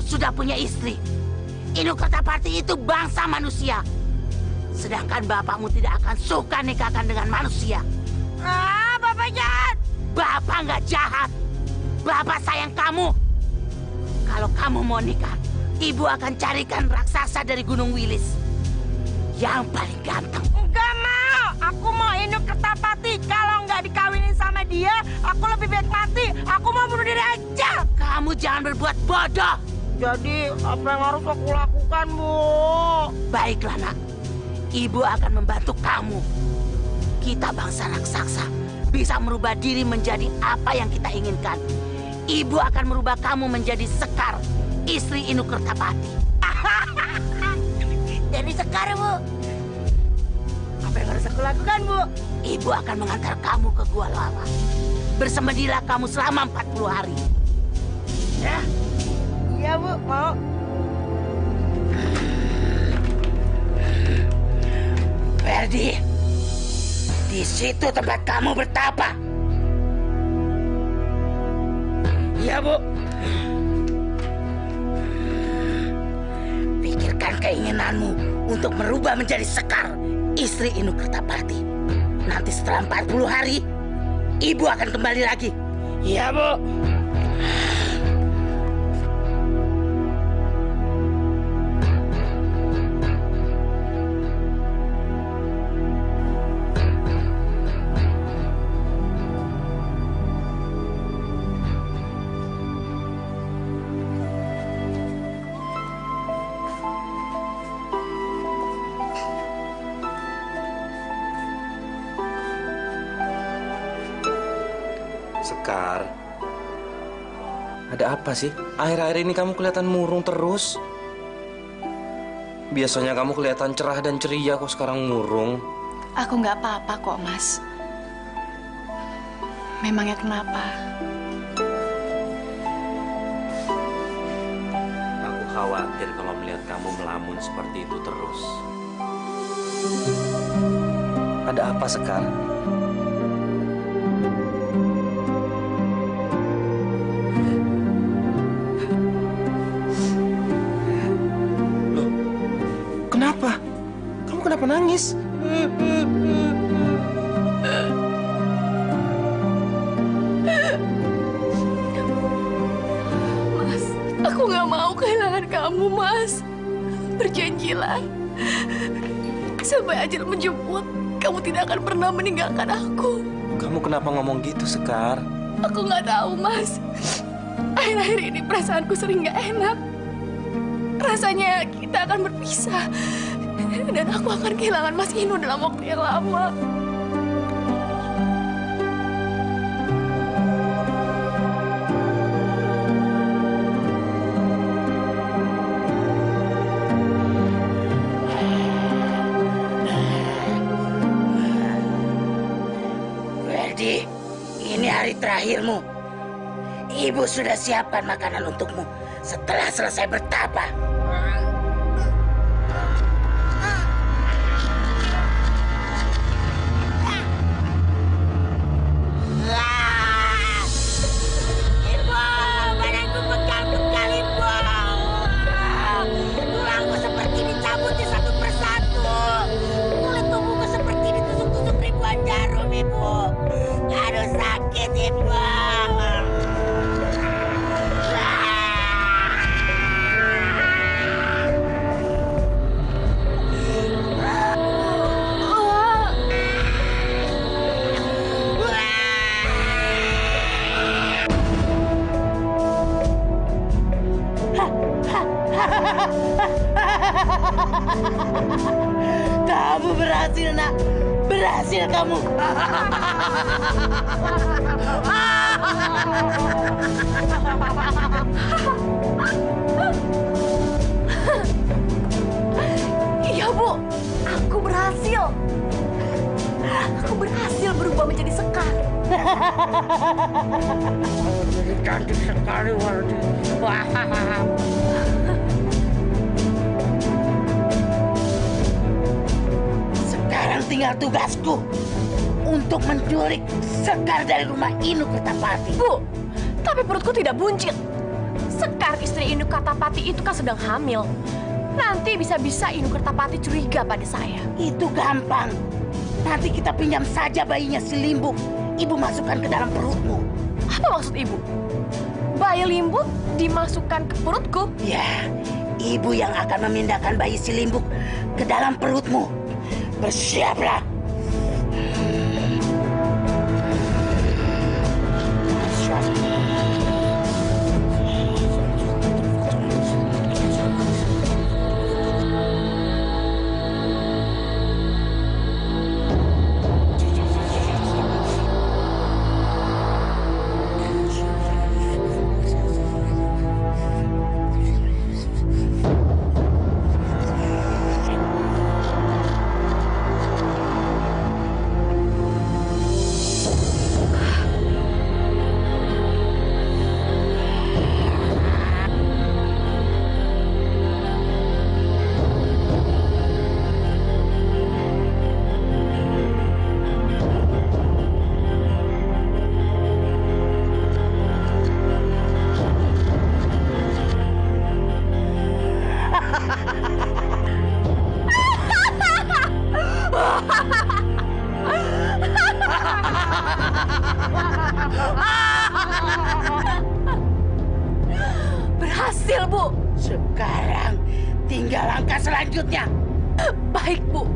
sudah punya istri. Inu Kertapati itu bangsa manusia. Sedangkan bapakmu tidak akan suka nikahkan dengan manusia. Bapak jahat. Bapak nggak jahat. Bapak sayang kamu. Kalau kamu mau nikah, ibu akan carikan raksasa dari Gunung Wilis yang paling ganteng. Enggak mau. Aku mau Inu Kertapati. Kalau nggak dikawinin sama dia, aku lebih baik mati. Aku mau bunuh diri aja. Kamu jangan berbuat bodoh. Jadi apa yang harus aku lakukan, Bu? Baiklah, nak. Ibu akan membantu kamu. Kita bangsa raksasa bisa merubah diri menjadi apa yang kita inginkan. Ibu akan merubah kamu menjadi Sekar, istri Inu Kertapati. Jadi Sekar, Bu. Apa yang harus aku lakukan, Bu? Ibu akan mengantar kamu ke Gua Lava. Bersemedilah kamu selama 40 hari. Ya? Iya, Bu. Mau. Ferdi, di situ tempat kamu bertapa. Iya, Bu. Pikirkan keinginanmu untuk merubah menjadi Sekar, istri Inu Kertapati. Nanti setelah 40 hari, Ibu akan kembali lagi. Iya, Bu. Sekar, ada apa sih? Akhir-akhir ini kamu kelihatan murung terus. Biasanya kamu kelihatan cerah dan ceria, kok sekarang murung. Aku nggak apa-apa kok, Mas. Memangnya kenapa? Aku khawatir kalau melihat kamu melamun seperti itu terus. Ada apa, Sekar? Kenapa? Kamu kenapa nangis? Mas, aku nggak mau kehilangan kamu, Mas. Berjanjilah. Sampai ajal menjemput, kamu tidak akan pernah meninggalkan aku. Kamu kenapa ngomong gitu, Sekar? Aku nggak tahu, Mas. Akhir-akhir ini perasaanku sering nggak enak. Rasanya kita akan berpisah. Dan aku akan kehilangan Mas Inu dalam waktu yang lama. Ferdi, ini hari terakhirmu. Ibu sudah siapkan makanan untukmu setelah selesai bertapa. Kamu berhasil, nak. Berhasil kamu. Iya, Bu. Aku berhasil. Aku berhasil berubah menjadi Sekar. Jadi cantik sekali, Waldi. Sekarang tinggal tugasku untuk menculik Sekar dari rumah Inu Kertapati. Bu, tapi perutku tidak buncit. Sekar istri Inu Kertapati itu kan sedang hamil. Nanti bisa-bisa Inu Kertapati curiga pada saya. Itu gampang. Nanti kita pinjam saja bayinya si Limbuk. Ibu masukkan ke dalam perutmu. Apa maksud ibu? Bayi Limbuk dimasukkan ke perutku? Ya, ibu yang akan memindahkan bayi si Limbuk ke dalam perutmu. Bersiaplah. Berhasil, Bu. Sekarang tinggal langkah selanjutnya. Baik, Bu.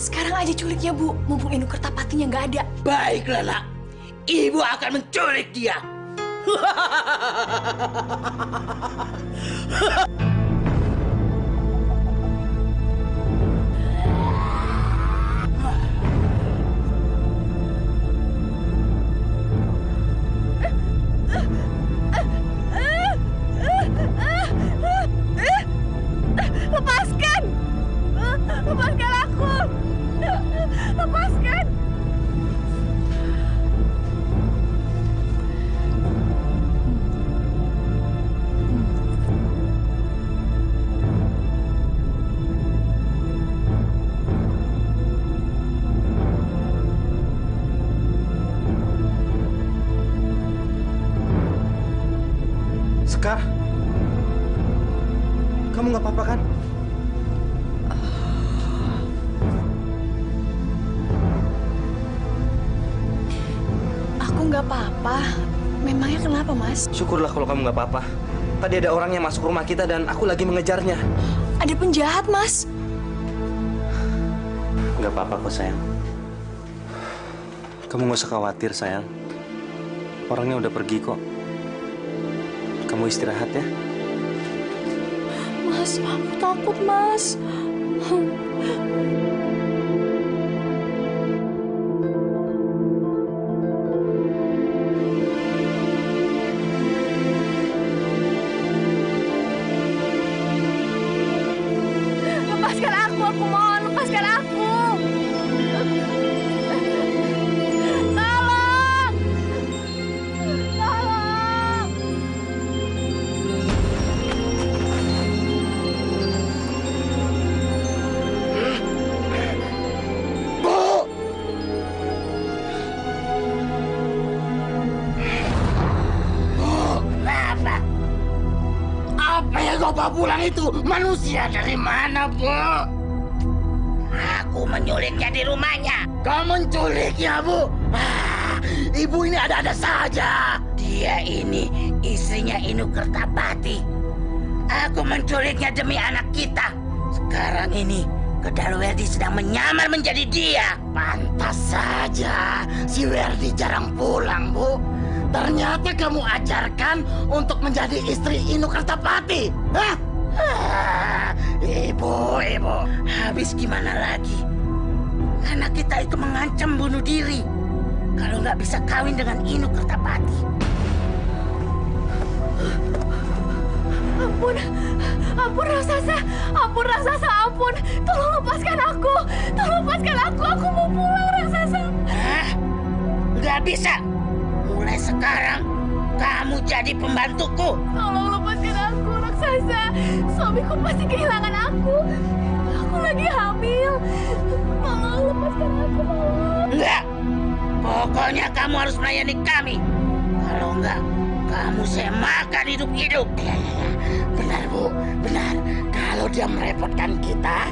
Sekarang aja culiknya, Bu. Mumpung Inu Kertapatinya nggak ada. Baiklah, nak. Ibu akan menculik dia. Lepaskan! Lepaskan aku! Lepaskan! Sekar, kamu nggak apa-apa kan? Aku nggak apa-apa. Memangnya kenapa, Mas? Syukurlah kalau kamu nggak apa-apa. Tadi ada orang yang masuk rumah kita dan aku lagi mengejarnya. Ada penjahat, Mas. Nggak apa-apa kok, sayang. Kamu nggak usah khawatir, sayang. Orangnya udah pergi kok. Kamu istirahat ya. Mas, aku takut, Mas. Lepaskan aku mohon, lepaskan aku. Tolong! Tolong! Kenapa? Apa yang kau bawa pulang itu? Manusia dari mana, Bu? Aku menculiknya di rumahnya. Kau menculiknya, Bu? Ibu ini ada-ada saja. Dia ini istrinya Inu Kertapati. Aku menculiknya demi anak kita. Sekarang ini Kedal Werdi sedang menyamar menjadi dia. Pantas saja si Werdi jarang pulang, Bu. Ternyata kamu ajarkan untuk menjadi istri Inu Kertapati. Hah? Ibu, habis gimana lagi? Anak kita itu mengancam bunuh diri kalau nggak bisa kawin dengan Inu Kertapati. Ampun raksasa, ampun. Tolong lepaskan aku, aku mau pulang raksasa. Nggak bisa. Mulai sekarang kamu jadi pembantuku. Tolong lepaskan aku raksasa, suamiku pasti kehilangan aku. Aku lagi hamil. Tolong lepaskan aku. Enggak. Pokoknya kamu harus melayani kami. Kalau enggak, kamu saya makan hidup-hidup. Ya. Benar, Bu. Benar. Kalau dia merepotkan kita,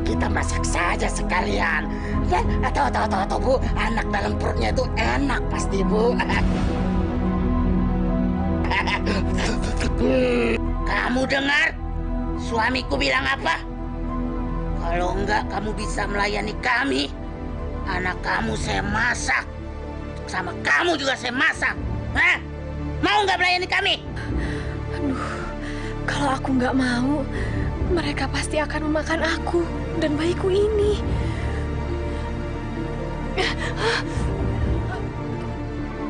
kita masak saja sekalian. Dan atau Bu, anak dalam perutnya itu enak pasti, Bu. Kamu dengar? Suamiku bilang apa? Kalau enggak kamu bisa melayani kami, anak kamu saya masak. Sama kamu juga saya masak. Hah? Mau nggak melayani kami? Aduh, kalau aku nggak mau, mereka pasti akan memakan aku dan bayiku ini.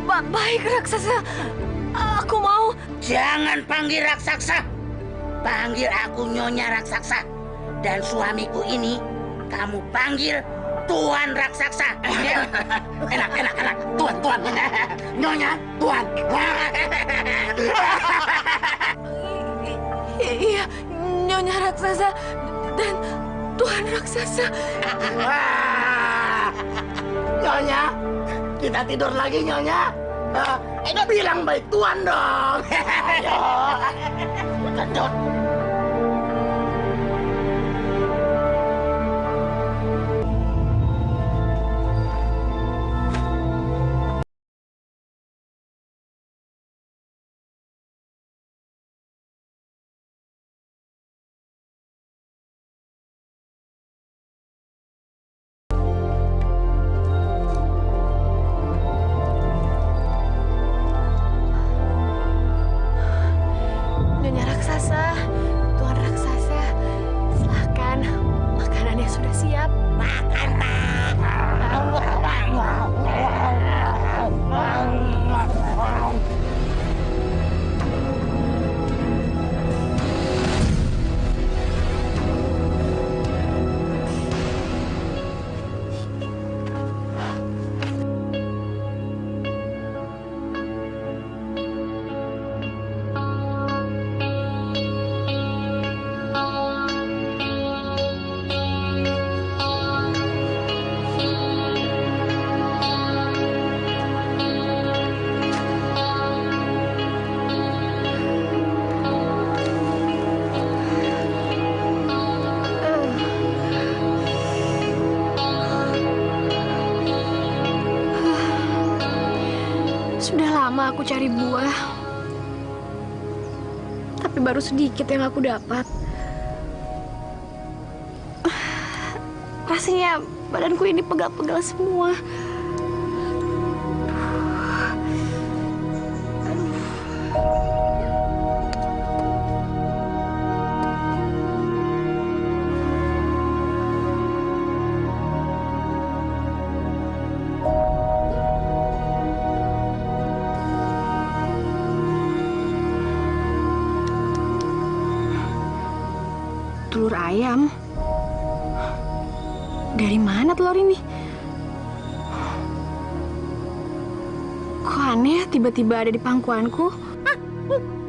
Baik, raksasa. Aku mau. Jangan panggil raksasa. Panggil aku Nyonya Raksasa. Dan suamiku ini kamu panggil Tuan Raksasa. Enak. Tuan. Nyonya, Tuan. Iya, Nyonya Raksasa dan Tuan Raksasa. Nyonya, kita tidur lagi, Nyonya. Bilang baik Tuan dong. Ayo. Kentut. Nyonya Raksasa, Tuan Raksasa, silahkan. Makanannya sudah siap. Sudah lama aku cari buah, tapi baru sedikit yang aku dapat. Rasanya badanku ini pegal-pegal semua. Telur ayam? Dari mana telur ini? Kok aneh tiba-tiba ada di pangkuanku?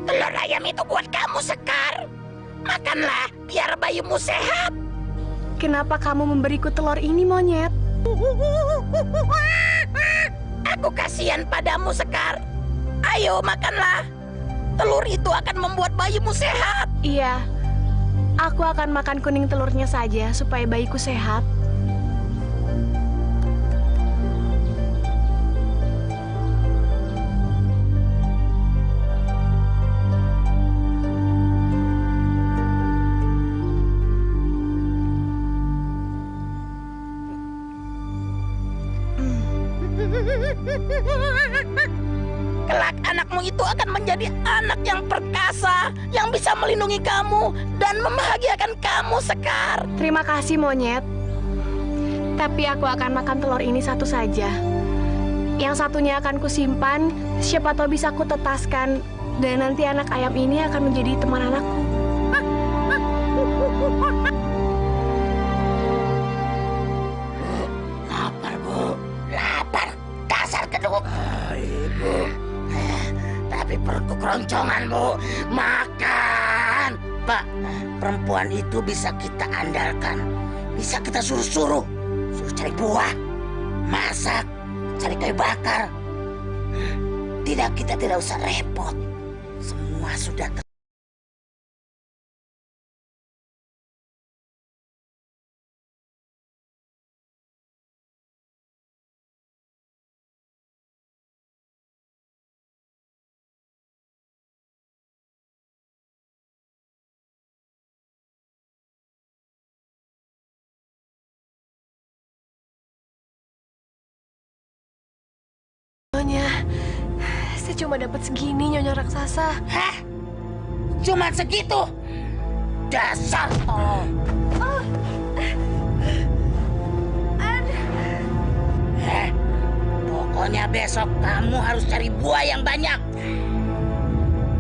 Telur ayam itu buat kamu, Sekar. Makanlah biar bayimu sehat. Kenapa kamu memberiku telur ini, monyet? Aku kasihan padamu, Sekar. Ayo makanlah. Telur itu akan membuat bayimu sehat. Iya, aku akan makan kuning telurnya saja supaya bayiku sehat. Kelak anakmu itu akan menjadi anak yang perkasa, yang bisa melindungi kamu dan membahagiakan kamu, Sekar. Terima kasih, monyet. Tapi aku akan makan telur ini satu saja. Yang satunya akan kusimpan, siapa tahu bisa kutetaskan. Dan nanti anak ayam ini akan menjadi teman anakku. Lapar, Bu. Lapar. Dasar keduk. Ibu. Tapi perutku keroncongan, Bu. Makan. Pak, perempuan itu bisa kita andalkan. Bisa kita suruh cari buah, masak, cari kayu bakar. Kita tidak usah repot. Semua sudah Saya cuma dapat segini, Nyonya Raksasa. Hah? Cuma segitu? Dasar tolong. Pokoknya besok kamu harus cari buah yang banyak.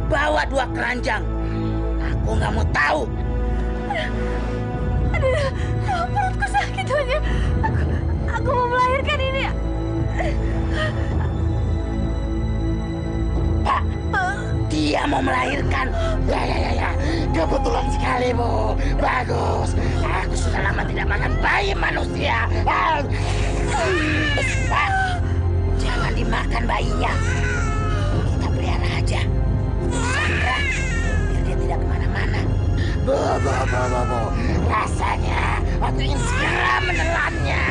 Bawa 2 keranjang. Aku nggak mau tahu. Aduh, perutku sakit, Nyonya. Aku mau melahirkan ini. Pak, dia mau melahirkan. Ya. Kebetulan sekali, Bu. Bagus. Aku sudah lama tidak makan bayi manusia. Pak, jangan dimakan bayinya. Kita pelihara aja. Sandra, biar dia tidak kemana-mana. Bu. Rasanya aku ingin segera menelannya.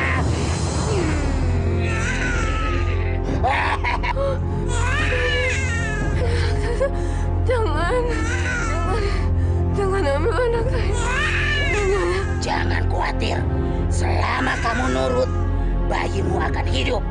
Jangan ambil anak saya. Jangan khawatir, selama kamu nurut, bayimu akan hidup.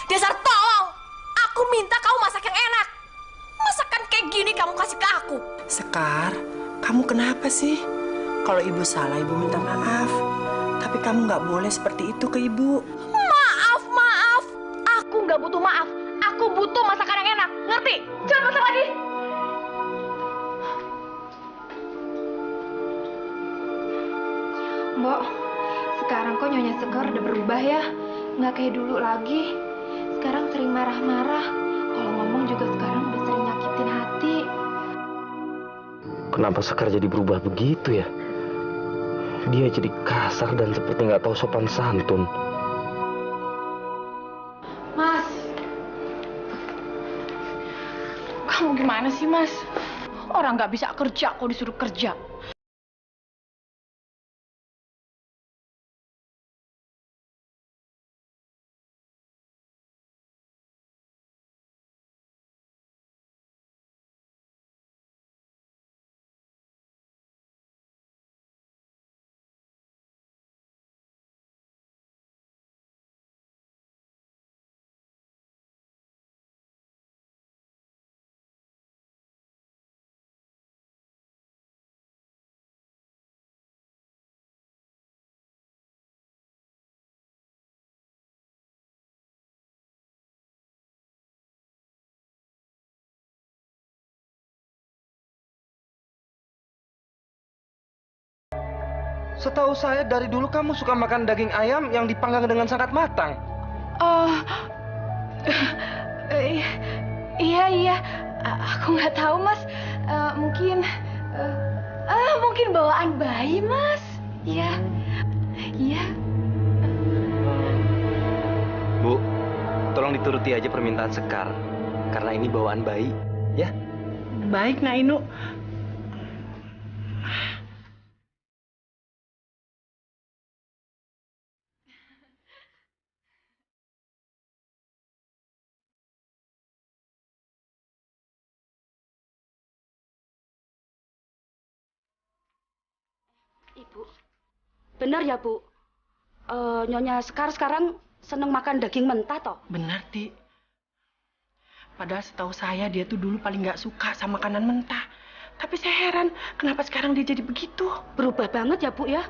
Dasar tolong! Aku minta kamu masak yang enak. Masakan kayak gini kamu kasih ke aku. Sekar, kamu kenapa sih? Kalau ibu salah, ibu minta maaf. Tapi kamu nggak boleh seperti itu ke ibu. Maaf. Aku nggak butuh maaf. Aku butuh masakan yang enak. Ngerti? Jangan masak lagi. Mbok, sekarang kok Nyonya Sekar udah berubah ya? Nggak kayak dulu lagi. Sekarang sering marah-marah. Kalau ngomong juga sekarang udah sering nyakitin hati. Kenapa Sekar jadi berubah begitu ya? Dia jadi kasar dan seperti nggak tahu sopan santun. Mas, Kamu gimana sih, Mas? Orang nggak bisa kerja kok disuruh kerja. Setahu saya dari dulu kamu suka makan daging ayam yang dipanggang dengan sangat matang. oh, iya. Aku nggak tahu, Mas. Mungkin bawaan bayi, Mas. Iya. Bu, tolong turuti aja permintaan Sekar. Karena ini bawaan bayi, ya? Baik, Nak Inu. Ibu, benar ya Bu? Nyonya Sekar sekarang seneng makan daging mentah toh? Benar, Ti. Padahal setahu saya dia tuh dulu paling nggak suka sama makanan mentah. Tapi saya heran, kenapa sekarang dia jadi begitu? Berubah banget ya Bu ya?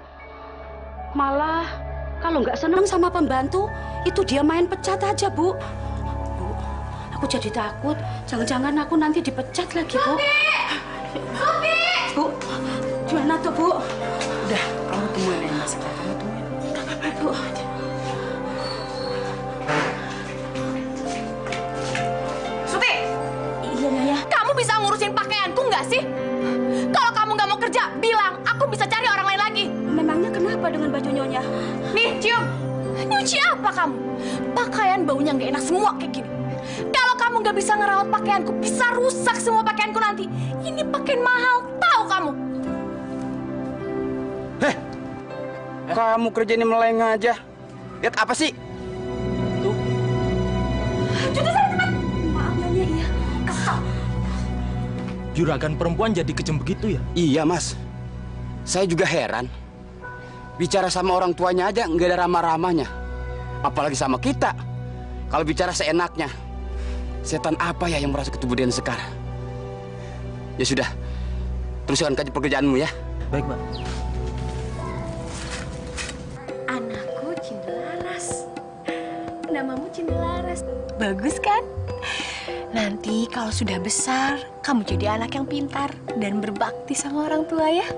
Malah kalau nggak seneng sama pembantu, itu dia main pecat aja Bu. Bu, aku jadi takut. Jangan-jangan aku nanti dipecat lagi Bu. Sofi! Bu, gimana tuh Bu? Udah, kamu tungguin ya Mas. Kamu tungguin. Bu. Suti! Iya, Nyonya. Kamu bisa ngurusin pakaianku nggak sih? Kalau kamu nggak mau kerja, bilang. Aku bisa cari orang lain lagi. Memangnya kenapa dengan baju Nyonya? Nih, cium. Nyuci apa kamu? Pakaian baunya nggak enak semua kayak gini. Kalau kamu nggak bisa ngerawat pakaianku, bisa rusak semua pakaianku nanti. Ini pakaian mahal, tahu kamu? Kamu kerja ini meleng aja. Lihat apa sih? Tuh. Cuci sana cepat. Maaf, Nyonya, iya. Kesel. Juragan perempuan jadi kejam begitu ya? Iya, Mas. Saya juga heran. Bicara sama orang tuanya aja nggak ada ramah-ramahnya. Apalagi sama kita. Kalau bicara seenaknya. Setan apa ya yang merasa ketubuh Sekar? Ya sudah. Teruskan kaji pekerjaanmu ya. Baik, Mbak. Anakku Cindelaras. Namamu Cindelaras. Bagus kan? Nanti kalau sudah besar, kamu jadi anak yang pintar dan berbakti sama orang tua ya.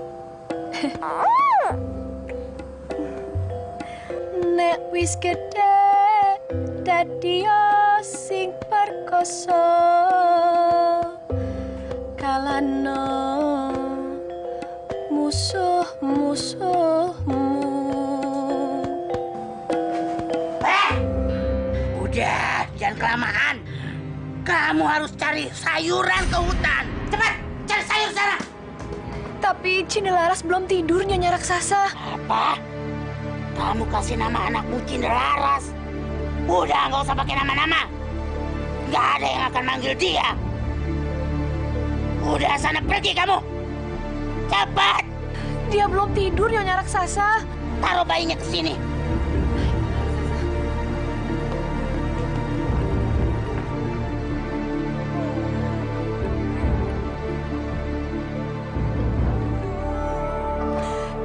Nek wis gede, dadi sing perkoso, kalano musuh-musuhmu. Udah, jangan kelamaan. Kamu harus cari sayuran ke hutan. Cepat, cari sayur sana. Tapi Cindelaras belum tidur, Nyonya Raksasa. Apa? Kamu kasih nama anakmu Cindelaras. Udah, nggak usah pakai nama-nama. Nggak ada yang akan manggil dia. Udah, sana pergi kamu. Cepat. Dia belum tidur, Nyonya Raksasa. Taruh bayinya ke sini.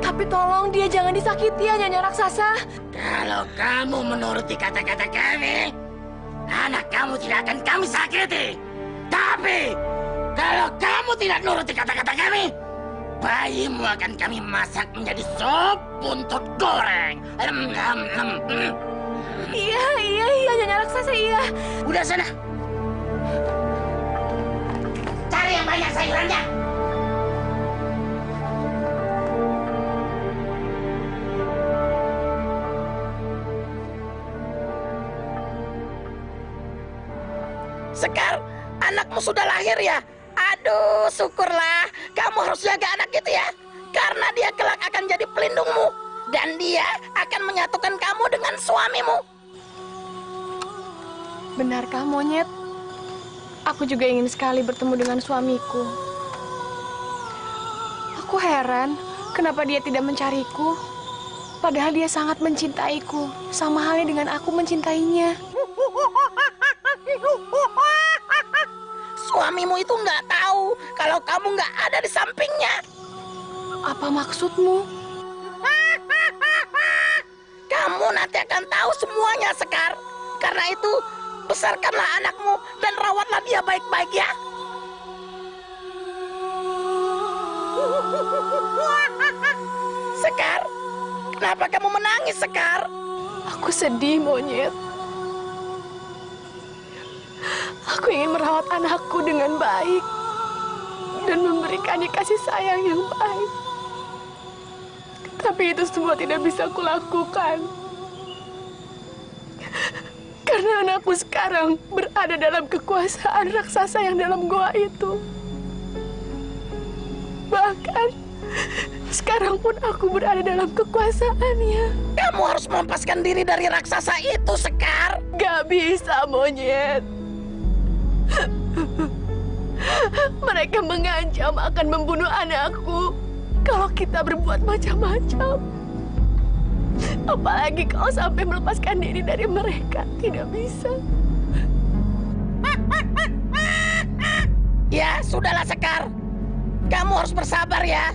Tapi tolong dia jangan disakiti ya, Nyonya Raksasa. Kalau kamu menuruti kata-kata kami, anak kamu tidak akan kami sakiti. Tapi, kalau kamu tidak nuruti kata-kata kami, bayimu akan kami masak menjadi sop buntut goreng. Iya, Nyonya Raksasa, iya. Udah sana. Cari yang banyak sayurannya. Sekar, anakmu sudah lahir ya? Aduh, syukurlah. Kamu harus jaga anak itu ya. Karena dia kelak akan jadi pelindungmu. Dan dia akan menyatukan kamu dengan suamimu. Benarkah, Monyet? Aku juga ingin sekali bertemu dengan suamiku. Aku heran, kenapa dia tidak mencariku. Padahal dia sangat mencintaiku. Sama halnya dengan aku mencintainya. Suamimu itu nggak tahu kalau kamu nggak ada di sampingnya. Apa maksudmu? Kamu nanti akan tahu semuanya, Sekar. Karena itu, besarkanlah anakmu dan rawatlah dia baik-baik ya. Sekar, kenapa kamu menangis, Sekar? Aku sedih, Monyet. Aku ingin merawat anakku dengan baik dan memberikannya kasih sayang yang baik. Tapi itu semua tidak bisa kulakukan. Karena anakku sekarang berada dalam kekuasaan raksasa yang dalam goa itu. Bahkan sekarang pun aku berada dalam kekuasaannya. Kamu harus melepaskan diri dari raksasa itu, Sekar. Gak bisa, monyet. Mereka mengancam akan membunuh anakku kalau kita berbuat macam-macam. Apalagi kau sampai melepaskan diri dari mereka. Tidak bisa. Ya, sudahlah Sekar. Kamu harus bersabar ya.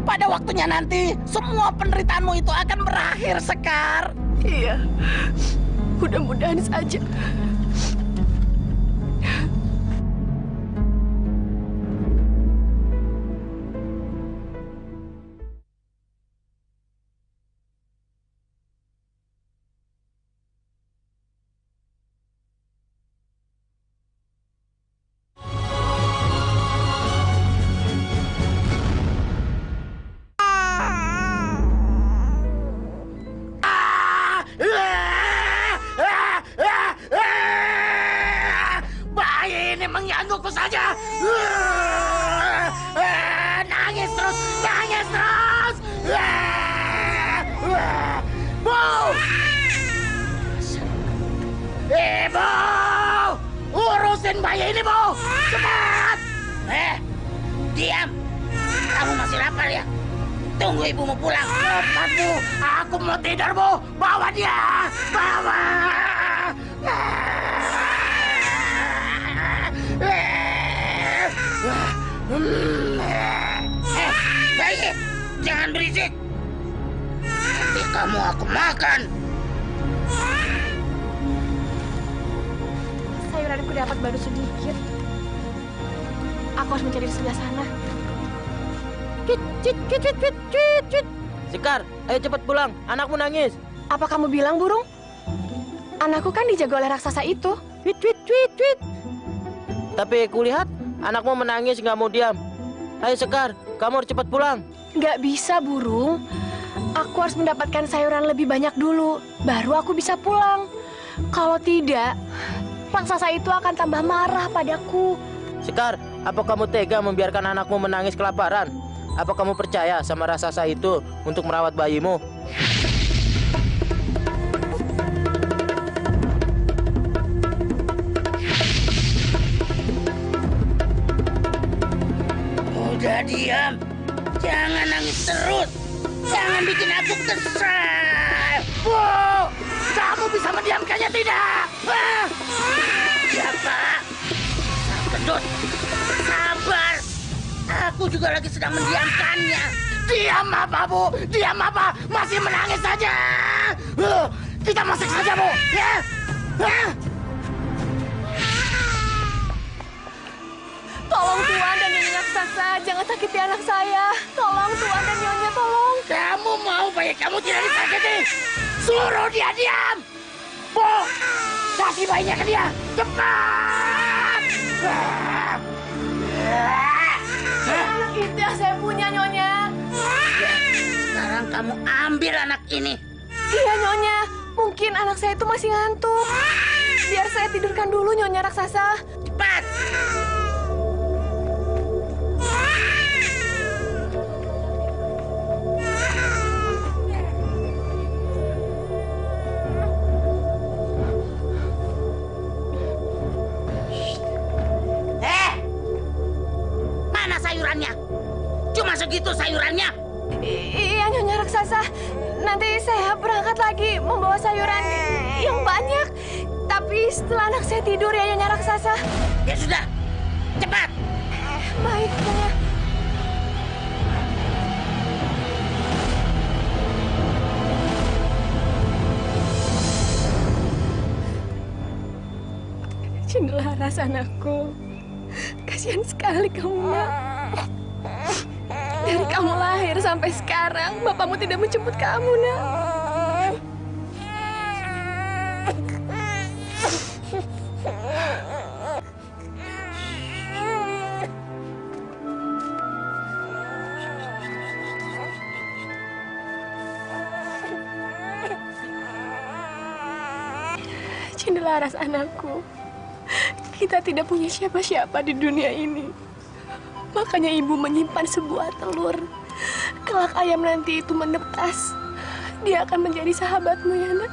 Pada waktunya nanti, semua penderitaanmu itu akan berakhir, Sekar. Iya, mudah-mudahan saja. Bayi ini menggangguku saja. Nangis terus, nangis terus. Bu! Ibu! Urusin bayi ini, Bu! Cepat! Diam! Kamu masih lapar ya? Tunggu ibumu pulang. Cepat, Bu! Aku mau tidur, Bu! Bawa dia! Bawa! Bayi! Jangan berisik! Nanti kamu aku makan! Sayuranku dapat baru sedikit. Aku harus mencari di sebelah sana. Sekar, ayo cepat pulang. Anakmu nangis. Apa kamu bilang, burung? Anakku kan dijaga oleh raksasa itu. Tapi kulihat anakmu menangis nggak mau diam. Ayo Sekar, kamu harus cepat pulang. Nggak bisa, burung. Aku harus mendapatkan sayuran lebih banyak dulu. Baru aku bisa pulang. Kalau tidak, raksasa itu akan tambah marah padaku. Sekar, apa kamu tega membiarkan anakmu menangis kelaparan? Apa kamu percaya sama raksasa itu untuk merawat bayimu? Udah diam. Jangan nangis terus. Jangan bikin aku kesal. Bu! Kamu bisa mendiamkannya tidak? Siapa? Gendut. Sabar. Aku juga lagi sedang mendiamkannya. Diam apa, Bu? Diam apa? Masih menangis saja. Kita masak saja, Bu. Ya? Tolong Tuan dan Nyonya raksasa, jangan sakiti anak saya. Tolong Tuan dan Nyonya, tolong. Kamu mau bayi kamu tidak disakiti? Suruh dia diam. Bu, kasih bayinya ke dia. Cepat. Anak itu yang saya punya, Nyonya. Ya, sekarang kamu ambil anak ini. Iya, Nyonya. Mungkin anak saya itu masih ngantuk. Biar saya tidurkan dulu, Nyonya raksasa. Cepat. Mana sayurannya? Cuma segitu sayurannya. Iya, Nyonya raksasa. Nanti saya berangkat lagi membawa sayuran yang banyak. Tapi setelah anak saya tidur ya, Nyonya raksasa. Ya sudah, cepat. Baik, Nyonya. Cendelaras anakku. Kasihan sekali kamu, Nak. Dari kamu lahir sampai sekarang, bapakmu tidak menjemput kamu, Nak. Cendelaras anakku, kita tidak punya siapa-siapa di dunia ini. Makanya ibu menyimpan sebuah telur. Kelak ayam nanti itu menetas, dia akan menjadi sahabatmu ya nak.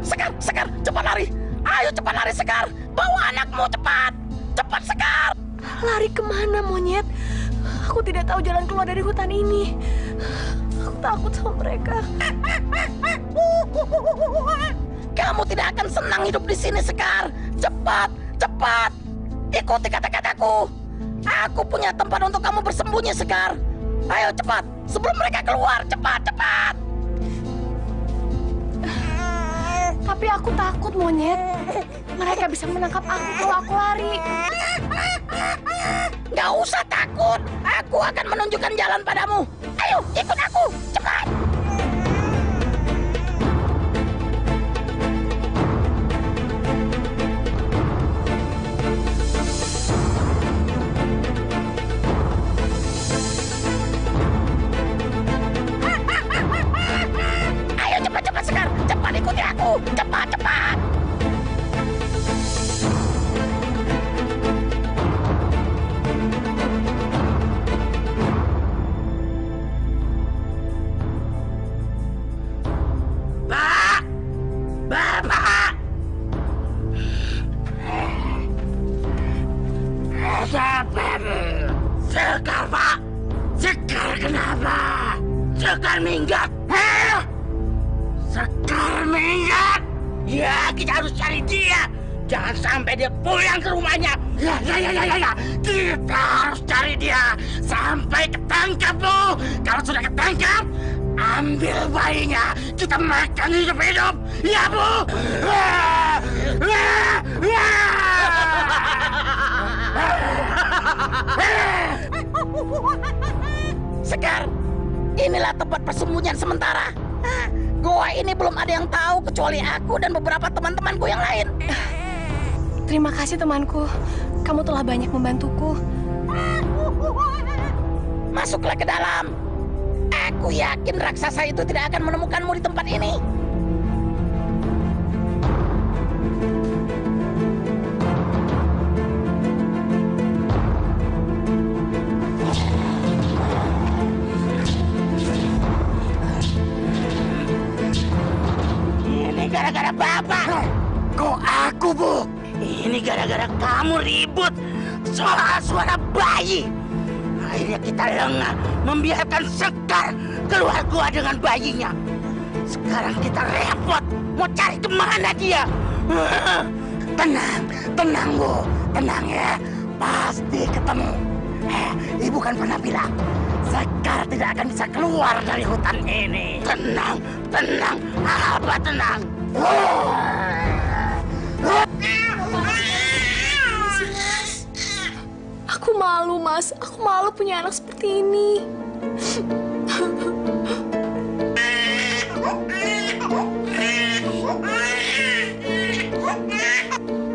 Sekar, Sekar, cepat lari. Ayo cepat lari Sekar. Bawa anakmu cepat. Cepat Sekar. Lari kemana monyet? Aku tidak tahu jalan keluar dari hutan ini. Aku takut sama mereka. Kamu tidak akan senang hidup di sini Sekar. Cepat, cepat. Ikuti kata-kataku. Aku punya tempat untuk kamu bersembunyi Sekar. Ayo cepat, sebelum mereka keluar. Cepat, cepat. Tapi aku takut monyet. Mereka bisa menangkap aku kalau aku lari. Gak usah takut. Aku akan menunjukkan jalan padamu. Ayo, ikut aku. Cepat. Ayo, cepat-cepat Sekar. Cepat ikuti aku. Cepat, cepat. Bapak! Sabar. Sekar, Pak. Sekar kenapa? Sekar minggat. Sekar minggat. Ya, kita harus cari dia. Jangan sampai dia pulang ke rumahnya. Ya. Kita harus cari dia sampai ketangkap, Bu. Kalau sudah ketangkap, ambil bayinya. Kita makan hidup-hidup. Ya, Bu. Sekar, inilah tempat persembunyian sementara. Goa ini belum ada yang tahu kecuali aku dan beberapa teman-temanku yang lain. Terima kasih temanku. Kamu telah banyak membantuku. Masuklah ke dalam. Aku yakin raksasa itu tidak akan menemukanmu di tempat ini. Ini gara-gara Bapak. Kok aku, Bu? Ini gara-gara kamu ribut soal suara bayi. Akhirnya kita lengah membiarkan Sekar keluar gua dengan bayinya. Sekarang kita repot mau cari kemana dia. Tenang Bu, tenang ya. Pasti ketemu. Ibu kan pernah bilang Sekar tidak akan bisa keluar dari hutan ini. Tenang, apa tenang? Aku malu, Mas. Aku malu punya anak seperti ini.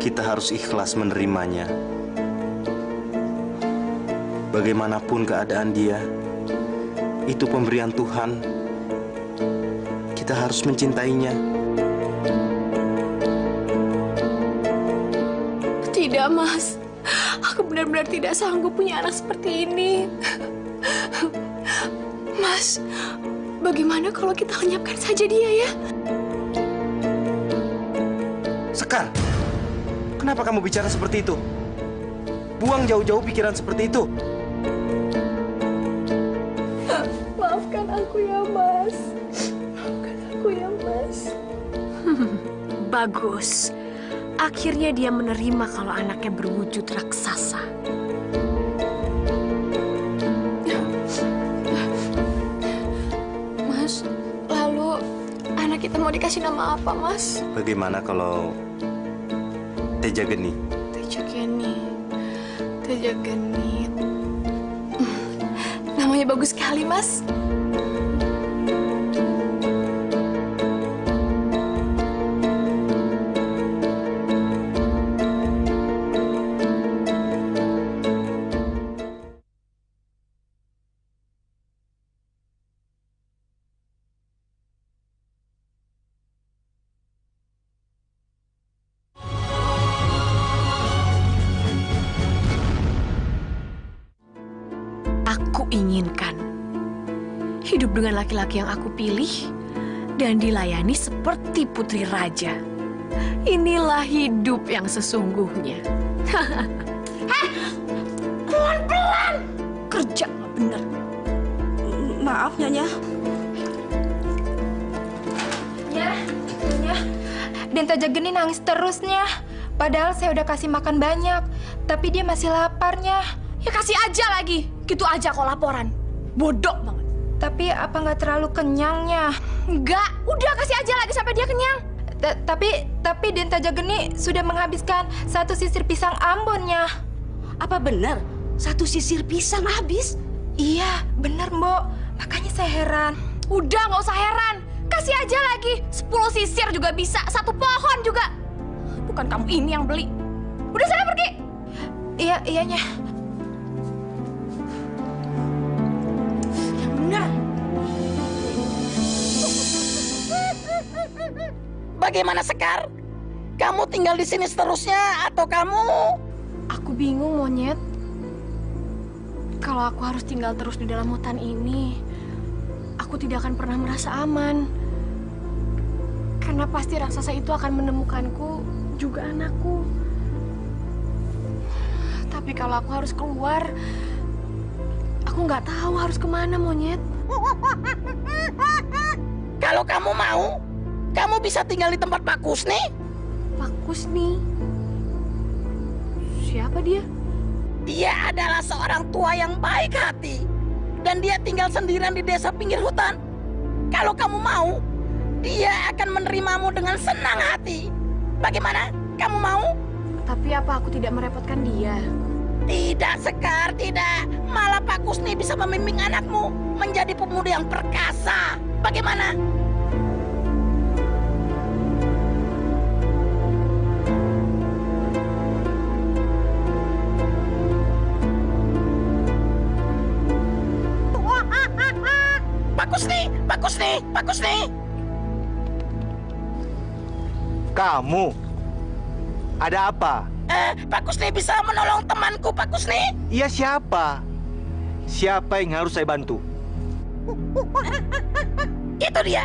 Kita harus ikhlas menerimanya. Bagaimanapun keadaan dia, itu pemberian Tuhan. Kita harus mencintainya. Tidak, Mas. Aku benar-benar tidak sanggup punya anak seperti ini. Mas, bagaimana kalau kita lenyapkan saja dia ya? Sekar, kenapa kamu bicara seperti itu? Buang jauh-jauh pikiran seperti itu. Maafkan aku ya, Mas. Maafkan aku ya, Mas. Bagus. Akhirnya dia menerima kalau anaknya berwujud raksasa. Mas, lalu anak kita mau dikasih nama apa, Mas? Bagaimana kalau Tejageni? Tejageni. Namanya bagus sekali, Mas. hidup dengan laki-laki yang aku pilih, dan dilayani seperti putri raja. Inilah hidup yang sesungguhnya. Heh, pelan-pelan. Kerja nggak bener. Maaf, Nyonya. Nyonya, Den Tojageni nangis terusnya. Padahal saya udah kasih makan banyak, tapi dia masih laparnya. Ya kasih aja lagi, gitu aja kok laporan. Bodoh banget. Tapi apa nggak terlalu kenyangnya? Enggak, udah kasih aja lagi sampai dia kenyang. Tapi Den Tojageni sudah menghabiskan 1 sisir pisang Ambonnya. Apa benar 1 sisir pisang habis? Iya, benar, Mbok. Makanya saya heran. Udah, nggak usah heran. Kasih aja lagi. 10 sisir juga bisa. 1 pohon juga. Bukan kamu ini yang beli. Udah, sana pergi. Iyanya. Benar. Bagaimana, Sekar? Kamu tinggal di sini seterusnya atau kamu? Aku bingung, Monyet. Kalau aku harus tinggal terus di dalam hutan ini, aku tidak akan pernah merasa aman. Karena pasti raksasa itu akan menemukanku, juga anakku. Tapi kalau aku harus keluar, aku nggak tahu harus kemana, Monyet. Kalau kamu mau, kamu bisa tinggal di tempat Pak Kusni. Pak Kusni? Siapa dia? Dia adalah seorang tua yang baik hati. Dan dia tinggal sendirian di desa pinggir hutan. Kalau kamu mau, dia akan menerimamu dengan senang hati. Bagaimana? Kamu mau? Tapi apa aku tidak merepotkan dia? Tidak, Sekar, tidak. Malah Pak Kusni bisa membimbing anakmu menjadi pemuda yang perkasa. Bagaimana? Pak Kusni. Kamu? Ada apa? Pak Kusni bisa menolong temanku, Pak Kusni? Iya, siapa? Siapa yang harus saya bantu? Itu dia.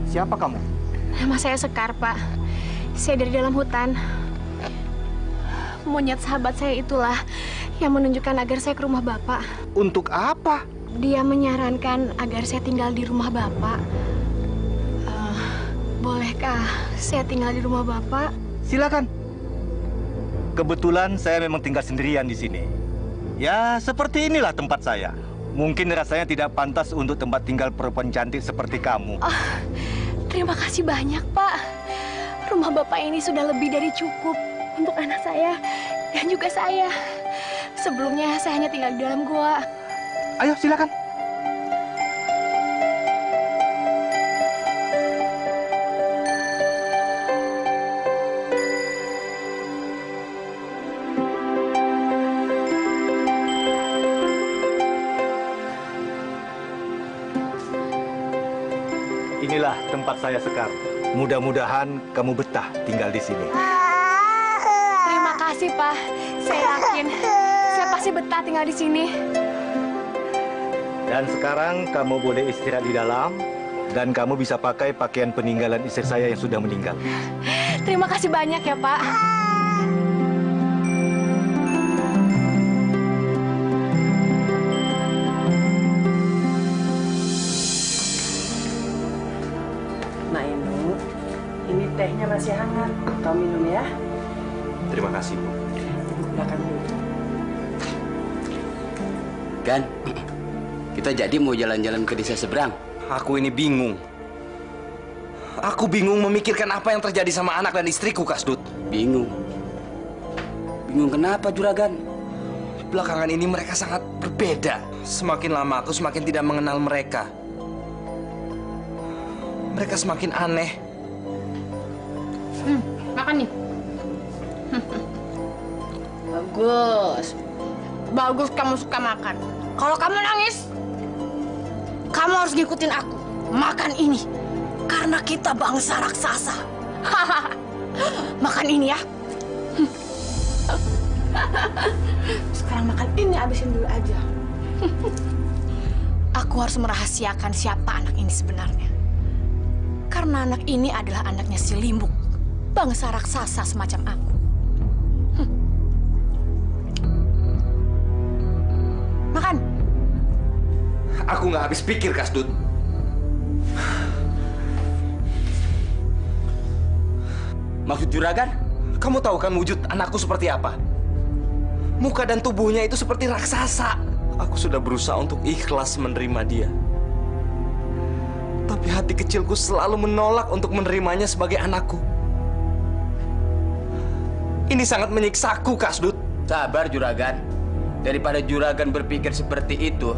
Siapa kamu? Nama saya Sekar, Pak. Saya dari dalam hutan. Monyet sahabat saya itulah yang menunjukkan agar saya ke rumah Bapak. Untuk apa? Dia menyarankan agar saya tinggal di rumah Bapak. Bolehkah saya tinggal di rumah Bapak? Silakan. Kebetulan saya memang tinggal sendirian di sini. Ya, seperti inilah tempat saya. Mungkin rasanya tidak pantas untuk tempat tinggal perempuan cantik seperti kamu. Terima kasih banyak, Pak. Rumah Bapak ini sudah lebih dari cukup untuk anak saya dan juga saya. Sebelumnya saya hanya tinggal di dalam gua. Ayo, silakan. Inilah tempat saya, Sekar. Mudah-mudahan kamu betah tinggal di sini. Terima kasih, Pak. Saya yakin saya pasti betah tinggal di sini. Dan sekarang kamu boleh istirahat di dalam dan kamu bisa pakai pakaian peninggalan istri saya yang sudah meninggal. Terima kasih banyak ya, Pak. Nah, ini tehnya masih hangat. Kau minum ya. Terima kasih, Bu. Silakan dulu. Gan, kita jadi mau jalan-jalan ke desa seberang. Aku ini bingung. Aku bingung memikirkan apa yang terjadi sama anak dan istriku, Kasdut. Bingung? Bingung kenapa, Juragan? Belakangan ini mereka sangat berbeda. Semakin lama aku semakin tidak mengenal mereka. Mereka semakin aneh. Makan nih. Bagus. Bagus kamu suka makan. Kalau kamu nangis, Kamu harus ngikutin aku. Makan ini. Karena kita bangsa raksasa. Makan ini ya. Sekarang makan ini, habisin dulu aja. Aku harus merahasiakan siapa anak ini sebenarnya. Karena anak ini adalah anaknya si Limbuk, bangsa raksasa semacam aku. Makan. Aku nggak habis pikir, Kasdut. Maksud juragan? Kamu tahu kan wujud anakku seperti apa? Muka dan tubuhnya itu seperti raksasa. Aku sudah berusaha untuk ikhlas menerima dia. Tapi hati kecilku selalu menolak untuk menerimanya sebagai anakku. Ini sangat menyiksaku, Kasdut. Sabar, juragan. Daripada juragan berpikir seperti itu,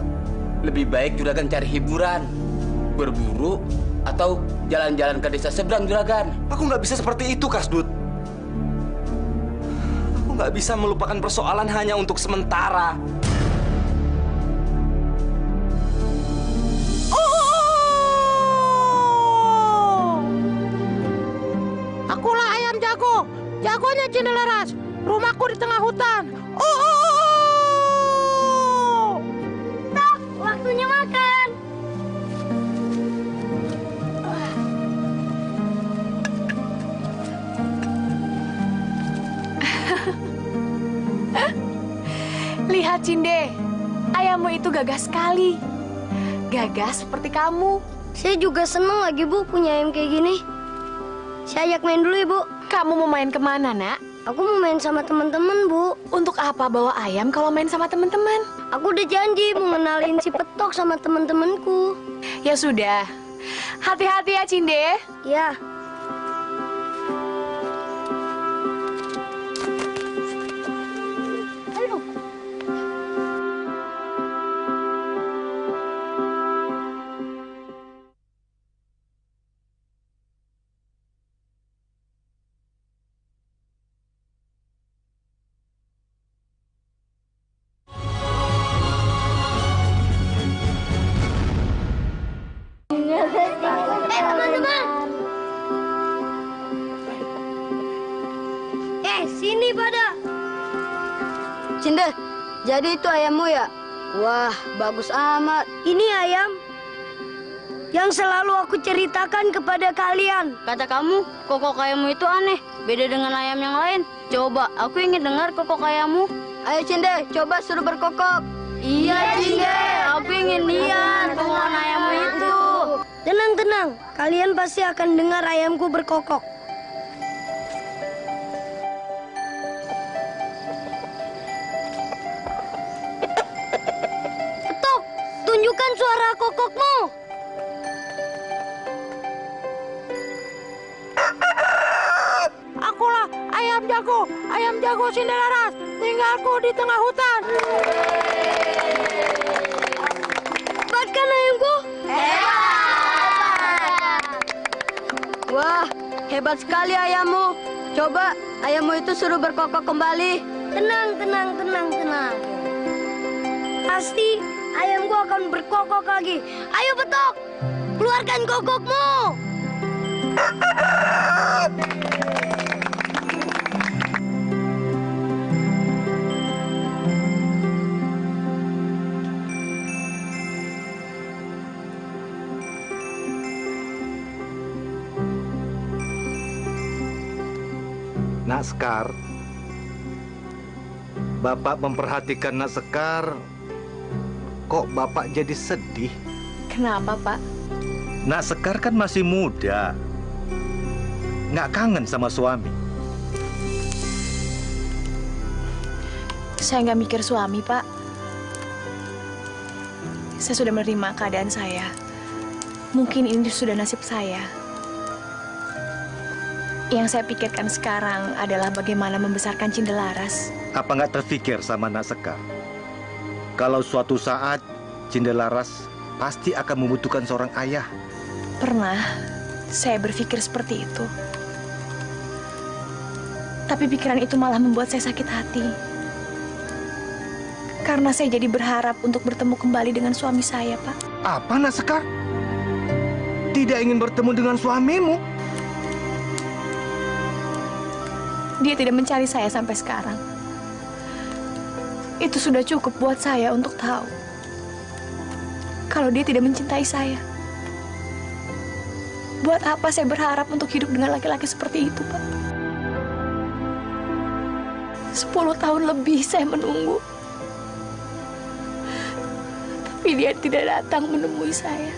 lebih baik juragan cari hiburan. Berburu atau jalan-jalan ke desa seberang, juragan. Aku nggak bisa seperti itu, Kasdut. Aku nggak bisa melupakan persoalan hanya untuk sementara. Akulah ayam jago, jagonya Cindelaras. Rumahku di tengah hutan. Tok, waktunya makan. Lihat Cinde, ayammu itu gagah sekali. Gagah seperti kamu. Saya juga seneng lagi, Bu, punya ayam kayak gini. Saya ajak main dulu, Ibu. Kamu mau main kemana, nak? Aku mau main sama teman-teman, Bu. Untuk apa bawa ayam kalau main sama teman-teman? Aku udah janji mau ngenalin si Petok sama teman-temanku. Ya sudah. Hati-hati ya, Cinde. Ya. Teman-teman. Sini pada. Cinde, jadi itu ayammu ya? Wah, bagus amat. Ini ayam yang selalu aku ceritakan kepada kalian. Kata kamu, kokok ayammu itu aneh, beda dengan ayam yang lain. Coba, aku ingin dengar kokok ayammu. Ayo Cinde, coba suruh berkokok. Iya Cinde, aku ingin lihat kokokan ayammu itu. Tenang, kalian pasti akan dengar ayamku berkokok. Petok, tunjukkan suara kokokmu. Akulah ayam jago Cindelaras. Tinggalku di tengah hutan. Dapatkan ayamku. Wah, hebat sekali ayammu. Coba ayammu itu suruh berkokok kembali. Tenang. Pasti ayamku akan berkokok lagi. Ayo Petok, keluarkan kokokmu. Nak Sekar, Bapak memperhatikan Nak Sekar, kok Bapak jadi sedih? Kenapa, Pak? Nak Sekar kan masih muda, nggak kangen sama suami. Saya nggak mikir suami, Pak. Saya sudah menerima keadaan saya. Mungkin ini sudah nasib saya. Yang saya pikirkan sekarang adalah bagaimana membesarkan Cindelaras. Apa nggak terfikir sama Nak Sekar? Kalau suatu saat Cindelaras pasti akan membutuhkan seorang ayah. Pernah saya berpikir seperti itu. Tapi pikiran itu malah membuat saya sakit hati. Karena saya jadi berharap untuk bertemu kembali dengan suami saya, Pak. Apa, Nak Sekar? Tidak ingin bertemu dengan suamimu? Dia tidak mencari saya sampai sekarang. Itu sudah cukup buat saya untuk tahu kalau dia tidak mencintai saya. Buat apa saya berharap untuk hidup dengan laki-laki seperti itu, Pak? 10 tahun lebih saya menunggu. Tapi dia tidak datang menemui saya.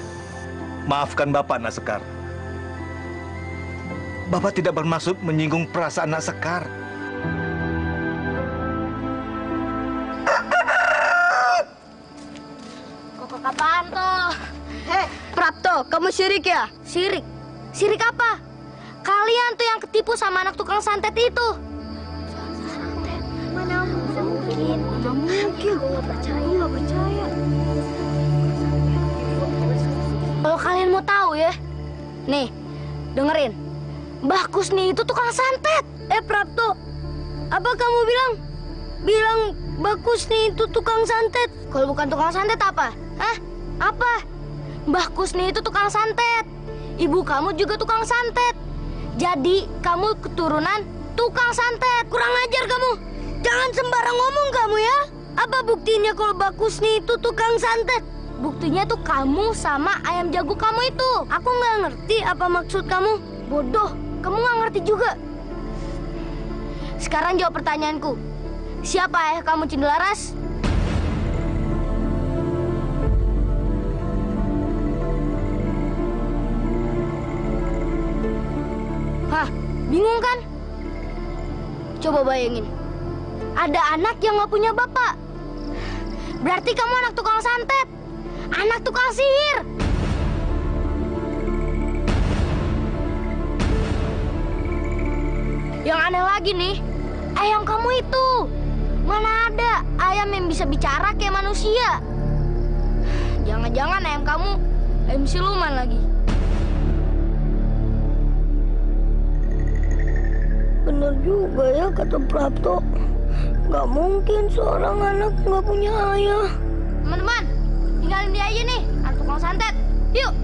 Maafkan Bapak, Nak Sekar. Bapak tidak bermaksud menyinggung perasaan Nak Sekar. Kokok apaan tuh? Hei, Prapto, kamu syirik ya? Syirik? Syirik apa? Kalian tuh yang ketipu sama anak tukang santet itu. Santet? Mana mungkin? Mana mungkin? Nggak percaya. Kalau kalian mau tahu ya, nih, dengerin. Mbah Kusni itu tukang santet. Prapto, apa kamu bilang Mbah Kusni itu tukang santet? Kalau bukan tukang santet apa? Hah? Apa? Mbah Kusni itu tukang santet. Ibu kamu juga tukang santet. Jadi kamu keturunan tukang santet. Kurang ajar kamu. Jangan sembarang ngomong kamu ya. Apa buktinya kalau Mbah Kusni itu tukang santet? Buktinya tuh kamu sama ayam jago kamu itu. Aku nggak ngerti apa maksud kamu. Bodoh, kamu nggak ngerti juga. Sekarang jawab pertanyaanku. Siapa ayah kamu, Cindelaras? Hah, bingung kan? Coba bayangin. Ada anak yang nggak punya bapak. Berarti kamu anak tukang santet. Anak tukang sihir. Yang aneh lagi nih, ayam kamu itu. Mana ada ayam yang bisa bicara kayak manusia? Jangan-jangan ayam kamu ayam siluman lagi. Bener juga ya kata Prapto. Gak mungkin seorang anak gak punya ayah. Teman-teman, tinggalin dia aja nih, anak tukang santet. Yuk.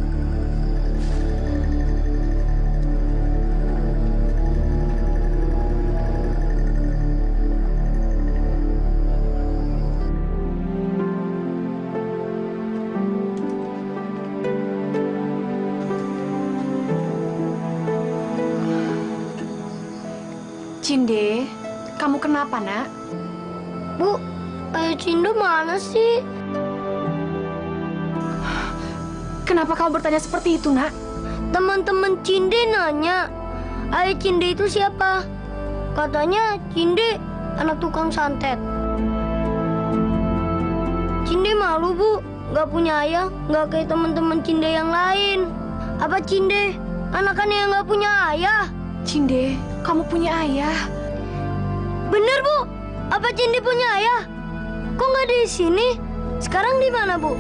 Cinde, kamu kenapa, Nak? Bu, ayah Cinde mana sih? Kenapa kamu bertanya seperti itu, Nak? Teman-teman Cinde nanya, ayah Cinde itu siapa? Katanya Cinde anak tukang santet. Cinde malu, Bu. Gak punya ayah, gak kayak teman-teman Cinde yang lain. Apa Cinde anakannya yang gak punya ayah? Cinde, kamu punya ayah. Bener, Bu. Apa Cinde punya ayah? Kok nggak di sini? Sekarang di mana, Bu?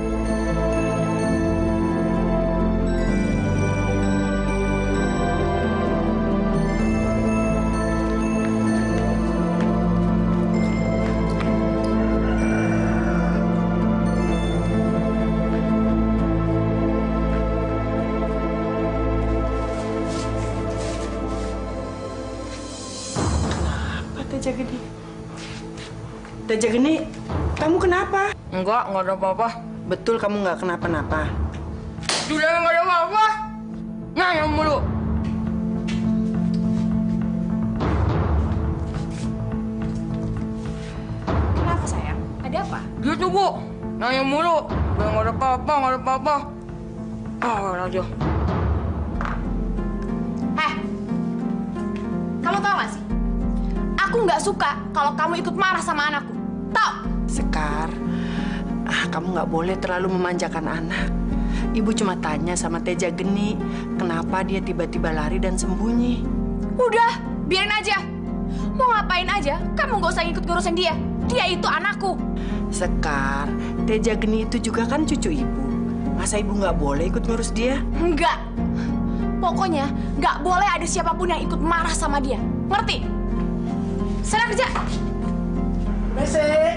Teja Geni, kamu kenapa? Enggak ada apa-apa. Betul kamu nggak kenapa-napa. Sudah nggak ada apa-apa. Ngayam mulu. Kenapa, sayang? Ada apa? Gitu, Bu. Ngayam mulu. Udah nggak ada apa-apa, nggak ada apa-apa. Aja. Kamu tahu nggak sih? Aku nggak suka kalau kamu ikut marah sama anakku. Tahu? Sekar, kamu nggak boleh terlalu memanjakan anak. Ibu cuma tanya sama Teja Geni, kenapa dia tiba-tiba lari dan sembunyi. Udah, biarin aja. Mau ngapain aja, kamu nggak usah ikut ngurusin dia. Dia itu anakku. Sekar, Teja Geni itu juga kan cucu ibu. Masa ibu nggak boleh ikut ngurus dia? Enggak. Pokoknya nggak boleh ada siapapun yang ikut marah sama dia. Ngerti? Sana kerja. Messi.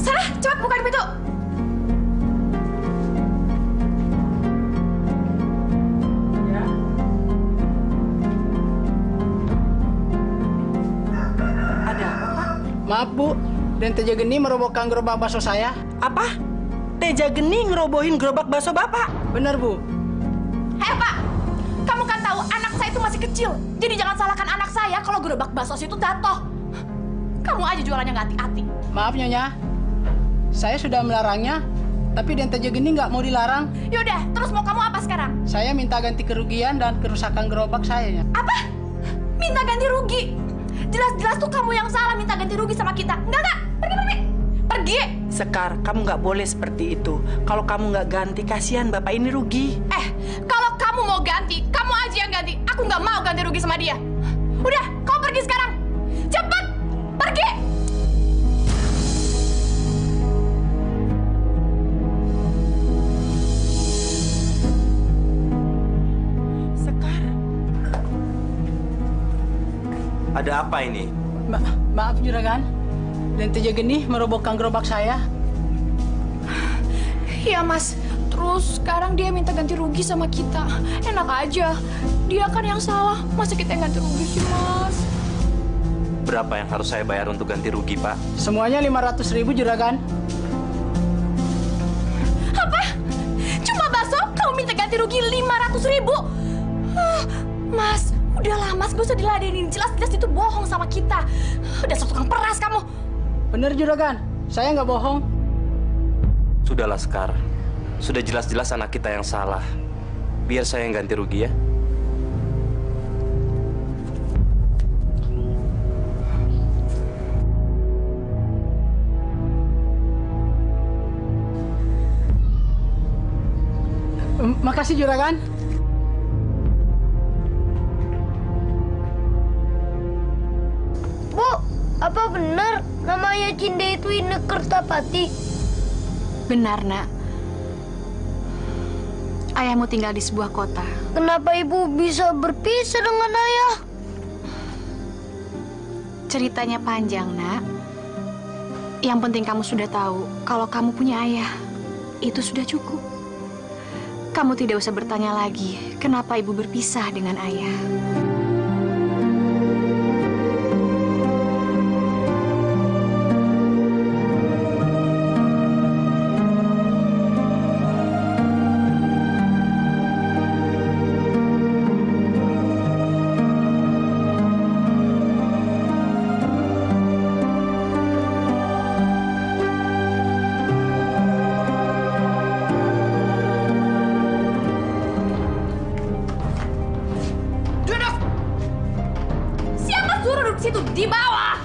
Sana, cepat buka pintu. Ada apa, Pak? Maaf, Bu. Dan Teja Geni merobohkan gerobak bakso saya. Apa? Teja Geni ngerobohin gerobak bakso Bapak? Benar, Bu. Hei, Pak. Kamu kan tahu anak saya itu masih kecil. Jadi jangan salahkan anak saya kalau gerobak bakso itu jatuh. Kamu aja jualannya nggak hati-hati. Maaf, Nyonya. Saya sudah melarangnya, tapi Den Teja Geni nggak mau dilarang. Yaudah, terus mau kamu apa sekarang? Saya minta ganti kerugian dan kerusakan gerobak saya. Apa? Minta ganti rugi? Jelas-jelas tuh kamu yang salah minta ganti rugi sama kita. Enggak. Pergi. Sekar, kamu nggak boleh seperti itu. Kalau kamu nggak ganti, kasihan Bapak ini rugi. Kalau kamu mau ganti, kamu aja yang ganti. Aku nggak mau ganti rugi sama dia. Udah, kau pergi sekarang. Cepat, pergi. Sekar. Ada apa ini? Maaf, Juragan. Dan Teja Geni merobohkan gerobak saya. Iya, Mas. Terus sekarang dia minta ganti rugi sama kita. Enak aja. Dia kan yang salah. Masa kita yang ganti rugi sih, Mas? Berapa yang harus saya bayar untuk ganti rugi, Pak? Semuanya 500.000, Juragan. Apa? Cuma bakso kamu minta ganti rugi 500.000? Mas, udahlah Mas, gak usah diladenin. Jelas-jelas itu bohong sama kita. Udah tukang peras kamu. Bener, Juragan. Saya nggak bohong. Sudahlah, Sekar. Sudah jelas-jelas anak kita yang salah. Biar saya yang ganti rugi ya. Makasih, Juragan. Bu, apa benar namanya Cinde itu Ine Kertapati? Benar, Nak. Ayahmu tinggal di sebuah kota. Kenapa ibu bisa berpisah dengan ayah? Ceritanya panjang, Nak. Yang penting kamu sudah tahu kalau kamu punya ayah. Itu sudah cukup. Kamu tidak usah bertanya lagi kenapa ibu berpisah dengan ayah. Situ di bawah.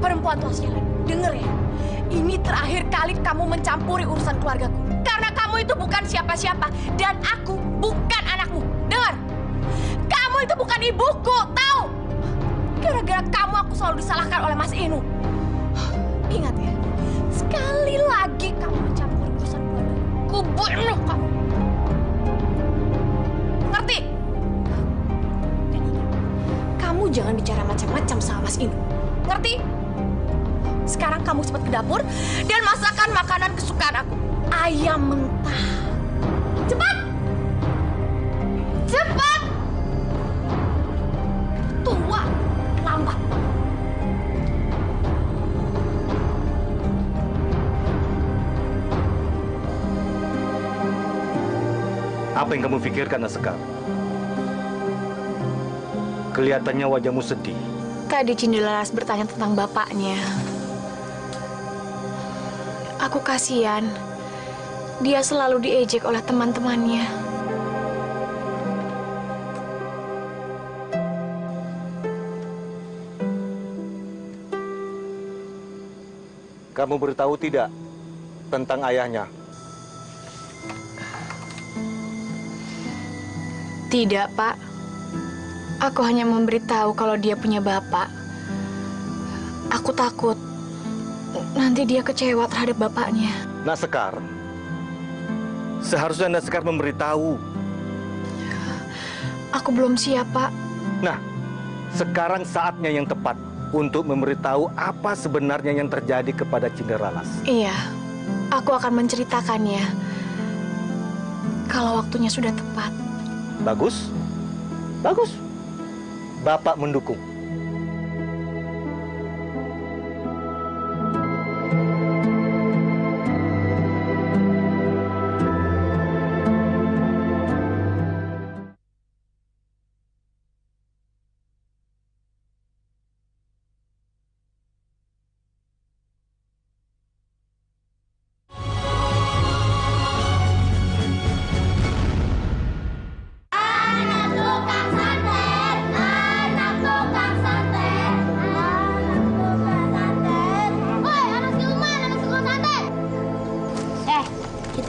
Perempuan tua sialan, denger ya. Ini terakhir kali kamu mencampuri urusan keluargaku. Karena kamu itu bukan siapa-siapa dan aku bukan anakmu. Dengar, kamu itu bukan ibuku, tahu? Gara-gara kamu aku selalu disalahkan oleh Mas Inu. Ingat ya, sekali lagi kamu mencampuri urusan keluargaku, ku bunuh kamu. Ngerti? Kamu jangan bicara macam-macam sama Mas Inu. Ngerti? Sekarang kamu cepat ke dapur dan masakan makanan kesukaan aku. Ayam mentah. Cepat! Cepat! Tua, lambat. Apa yang kamu pikirkan, Asekar? Kelihatannya wajahmu sedih. Tadi Cindelaras bertanya tentang bapaknya. Aku kasihan. Dia selalu diejek oleh teman-temannya. Kamu beritahu tidak tentang ayahnya? Tidak, Pak. Aku hanya memberitahu kalau dia punya bapak. Aku takut nanti dia kecewa terhadap bapaknya. Nasekar, seharusnya Nasekar memberitahu. Aku belum siap, Pak. Nah, sekarang saatnya yang tepat. untuk memberitahu apa sebenarnya yang terjadi kepada Cinderalas. Iya, aku akan menceritakannya kalau waktunya sudah tepat. Bagus, bagus. Bapak mendukung.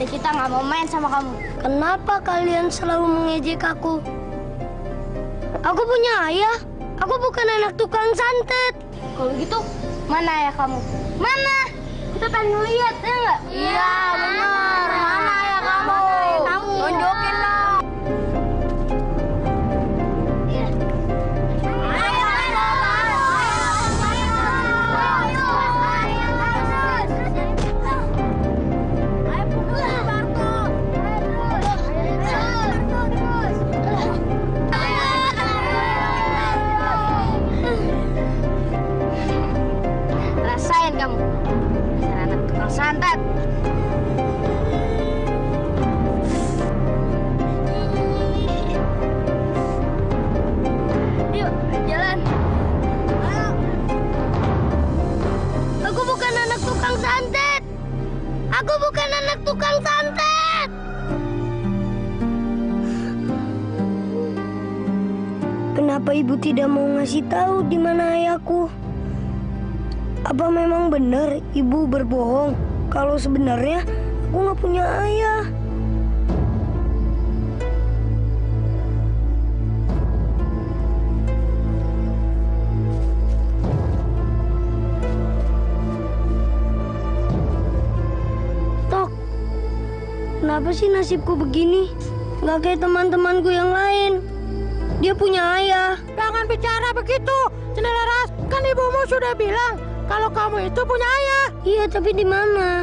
Kita nggak mau main sama kamu. Kenapa kalian selalu mengejek aku? Aku punya ayah. Aku bukan anak tukang santet. Kalau gitu, mana ayah kamu? Mana? Kita pengen lihat, ya nggak? Iya, benar. Mana ayah kamu? Tunjukin dong. Rasain kamu, dasar anak tukang santet. Yuk, jalan. Aku bukan anak tukang santet. Aku bukan anak tukang santet. Kenapa ibu tidak mau ngasih tahu di mana ayahku? Apa memang benar ibu berbohong kalau sebenarnya aku nggak punya ayah? Tok, kenapa sih nasibku begini? Nggak kayak teman-temanku yang lain. Dia punya ayah. Jangan bicara begitu, Cinderaras. Kan ibumu sudah bilang kalau kamu itu punya ayah. Iya, tapi di mana?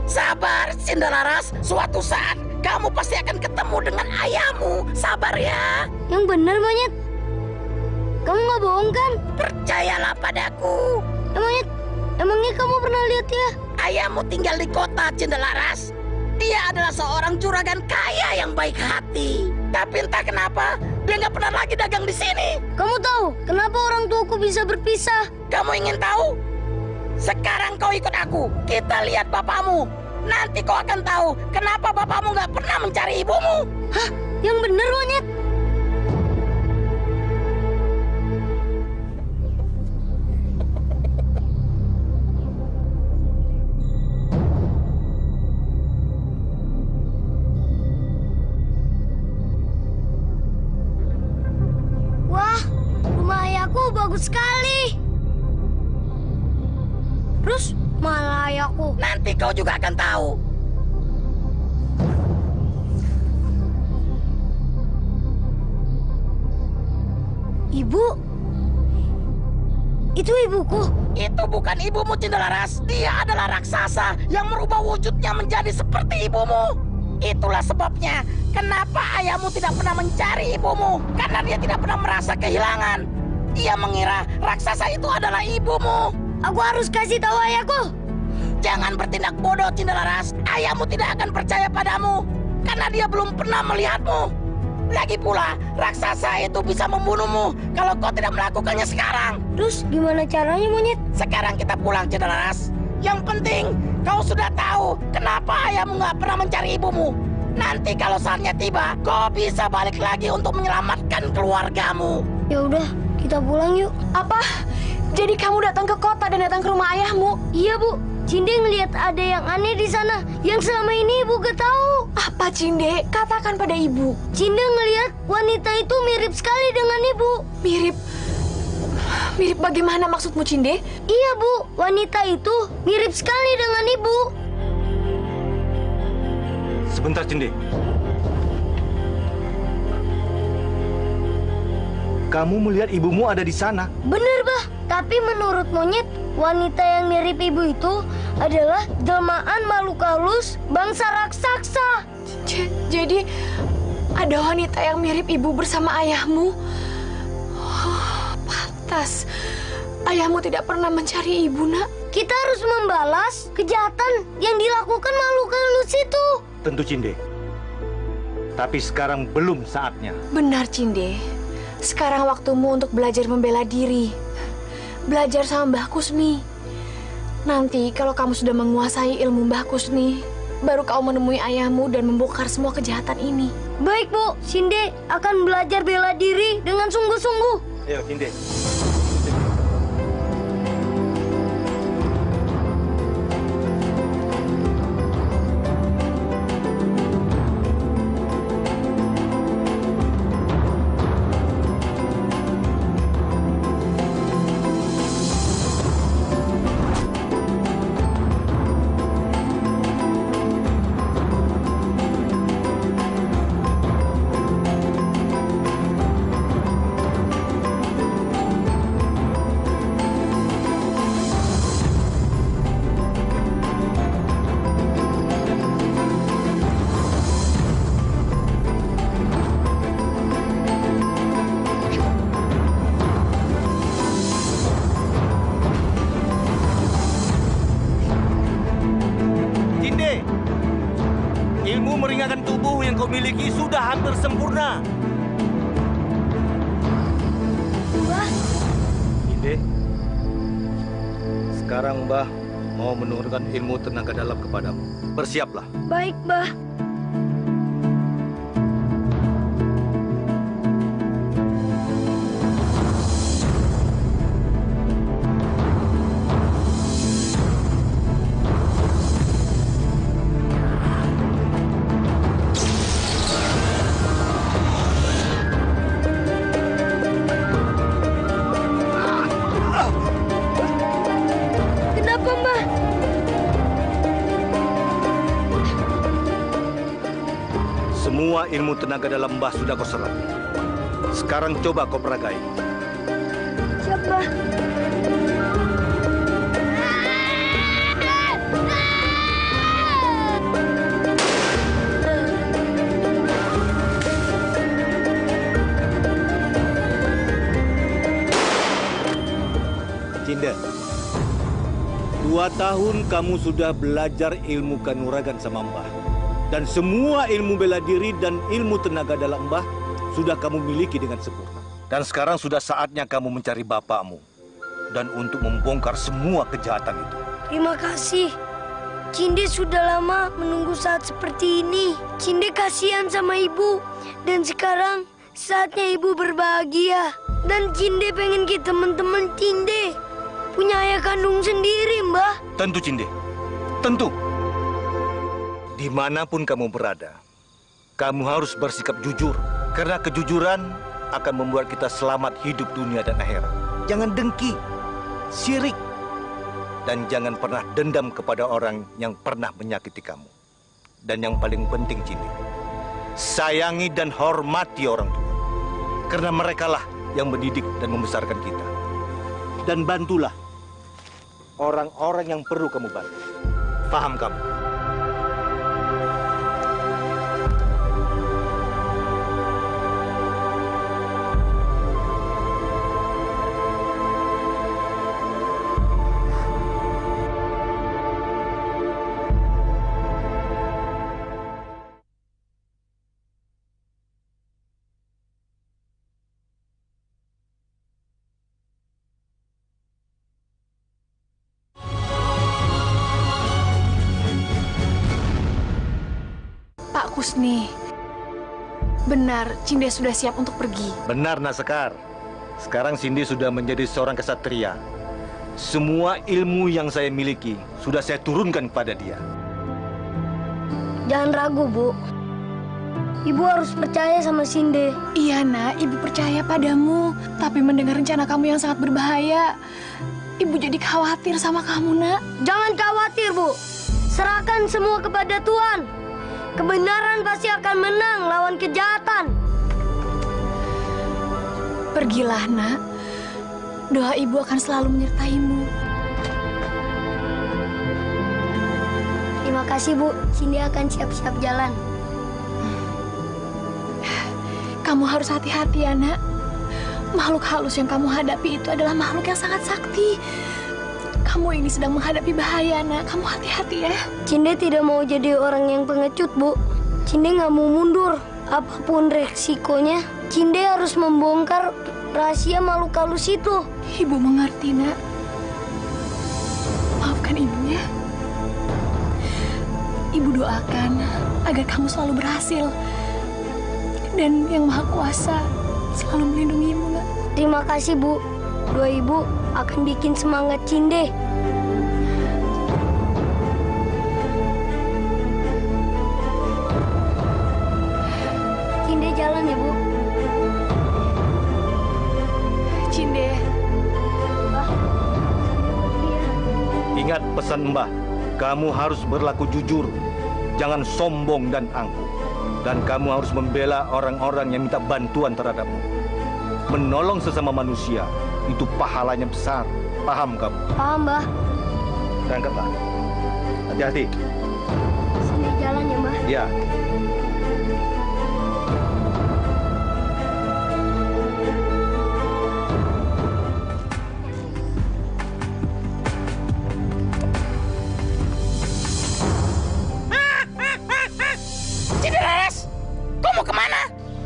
Sabar, Cinderaras. Suatu saat kamu pasti akan ketemu dengan ayahmu. Sabar ya. Yang benar, Monyet. Kamu nggak bohong kan? Percayalah padaku. Emangnya kamu pernah lihat ya? Ayahmu tinggal di kota, Cinderaras. Dia adalah seorang juragan kaya yang baik hati. Tapi entah kenapa, dia nggak pernah lagi dagang di sini. Kamu tahu kenapa orang tuaku bisa berpisah? Kamu ingin tahu? Sekarang kau ikut aku. Kita lihat bapakmu. Nanti kau akan tahu kenapa bapakmu nggak pernah mencari ibumu. Hah? Yang benar, Monyet? Wah, rumah ayahku bagus sekali. Terus mana ayahku? Nanti kau juga akan tahu. Ibu? Itu ibuku? Itu bukan ibumu, Cinderaras. Dia adalah raksasa yang merubah wujudnya menjadi seperti ibumu. Itulah sebabnya kenapa ayahmu tidak pernah mencari ibumu. Karena dia tidak pernah merasa kehilangan. Dia mengira raksasa itu adalah ibumu. Aku harus kasih tahu ayahku. Jangan bertindak bodoh, Cinderaras. Ayahmu tidak akan percaya padamu. Karena dia belum pernah melihatmu. Lagi pula, raksasa itu bisa membunuhmu kalau kau tidak melakukannya sekarang. Terus gimana caranya, Monyet? Sekarang kita pulang, Cinderaras. Yang penting, kau sudah tahu kenapa ayahmu nggak pernah mencari ibumu. Nanti kalau saatnya tiba, kau bisa balik lagi untuk menyelamatkan keluargamu. Ya udah, kita pulang yuk. Apa? Jadi kamu datang ke kota dan datang ke rumah ayahmu? Iya, Bu. Cinde ngelihat ada yang aneh di sana yang selama ini ibu gak tahu. Apa, Cinde? Katakan pada ibu. Cinde ngelihat wanita itu mirip sekali dengan ibu. Mirip? Mirip bagaimana maksudmu, Cinde? Iya, Bu. Wanita itu mirip sekali dengan ibu. Sebentar, Cinde. kamu melihat ibumu ada di sana. Bener, Bah. Tapi menurut monyet, wanita yang mirip ibu itu adalah jelmaan makhluk halus bangsa raksasa. Jadi ada wanita yang mirip ibu bersama ayahmu. Oh, pantas. Ayahmu tidak pernah mencari ibu, Nak. Kita harus membalas kejahatan yang dilakukan makhluk halus itu. Tentu, Cinde. Tapi sekarang belum saatnya. Benar, Cinde. Sekarang waktumu untuk belajar membela diri. Belajar sama Mbah Kusni. Nanti kalau kamu sudah menguasai ilmu Mbah Kusni, baru kau menemui ayahmu dan membongkar semua kejahatan ini. Baik, Bu. Cinde akan belajar bela diri dengan sungguh-sungguh. Ayo, Cinde. Ilmu meringankan tubuh yang kau miliki sudah hampir sempurna. Mbah. Inde, sekarang Mbah mau menurunkan ilmu tenaga dalam kepadamu. Bersiaplah. Baik, Mbah. Semua ilmu tenaga dalam Mbah sudah kau serap. Sekarang coba kau peragai. Siap, Mbah. Cinda, 2 tahun kamu sudah belajar ilmu kanuragan sama Mbah. Dan semua ilmu bela diri dan ilmu tenaga dalam Mbah sudah kamu miliki dengan sempurna. Dan sekarang sudah saatnya kamu mencari bapakmu. Dan untuk membongkar semua kejahatan itu. Terima kasih. Cinde sudah lama menunggu saat seperti ini. Cinde kasihan sama ibu. Dan sekarang saatnya ibu berbahagia. Dan Cinde pengen kita teman-teman Cinde punya ayah kandung sendiri, Mbah. Tentu, Cinde. Tentu. Dimanapun kamu berada, kamu harus bersikap jujur. Karena kejujuran akan membuat kita selamat hidup dunia dan akhirat. Jangan dengki, syirik, dan jangan pernah dendam kepada orang yang pernah menyakiti kamu. Dan yang paling penting, Cinde, sayangi dan hormati orang tua. Karena merekalah yang mendidik dan membesarkan kita. Dan bantulah orang-orang yang perlu kamu bantu. Paham kamu? Pak Kusni, benar Cinde sudah siap untuk pergi. Benar, Nasekar. Sekarang Cindy sudah menjadi seorang kesatria. Semua ilmu yang saya miliki sudah saya turunkan kepada dia. Jangan ragu, Bu. Ibu harus percaya sama Cinde. Iya, Nak. Ibu percaya padamu. Tapi mendengar rencana kamu yang sangat berbahaya, Ibu jadi khawatir sama kamu, Nak. Jangan khawatir, Bu. Serahkan semua kepada Tuhan. Kebenaran pasti akan menang lawan kejahatan. Pergilah, Nak. Doa Ibu akan selalu menyertaimu. Terima kasih, Bu. Cindy akan siap-siap jalan. Kamu harus hati-hati ya, Nak. Makhluk halus yang kamu hadapi itu adalah makhluk yang sangat sakti. Kamu ini sedang menghadapi bahaya, Nak. Kamu hati-hati ya. Cindy tidak mau jadi orang yang pengecut, Bu. Cindy nggak mau mundur. Apapun resikonya, Cindy harus membongkar rahasia makhluk halus itu. Ibu mengerti, Nak. Maafkan Ibu ya. Ibu doakan agar kamu selalu berhasil. Dan Yang Maha Kuasa selalu melindungimu, Nak. Terima kasih, Bu. Doa Ibu akan bikin semangat Cindy. Cindy jalan ya, Bu. Cindy. Ingat pesan Mbah, kamu harus berlaku jujur, jangan sombong dan angkuh. Dan kamu harus membela orang-orang yang minta bantuan terhadapmu. Menolong sesama manusia, itu pahalanya besar. Paham kamu? Paham, Mbah. Berangkatlah. Hati-hati. Cindy jalan ya, Mbah. Ya.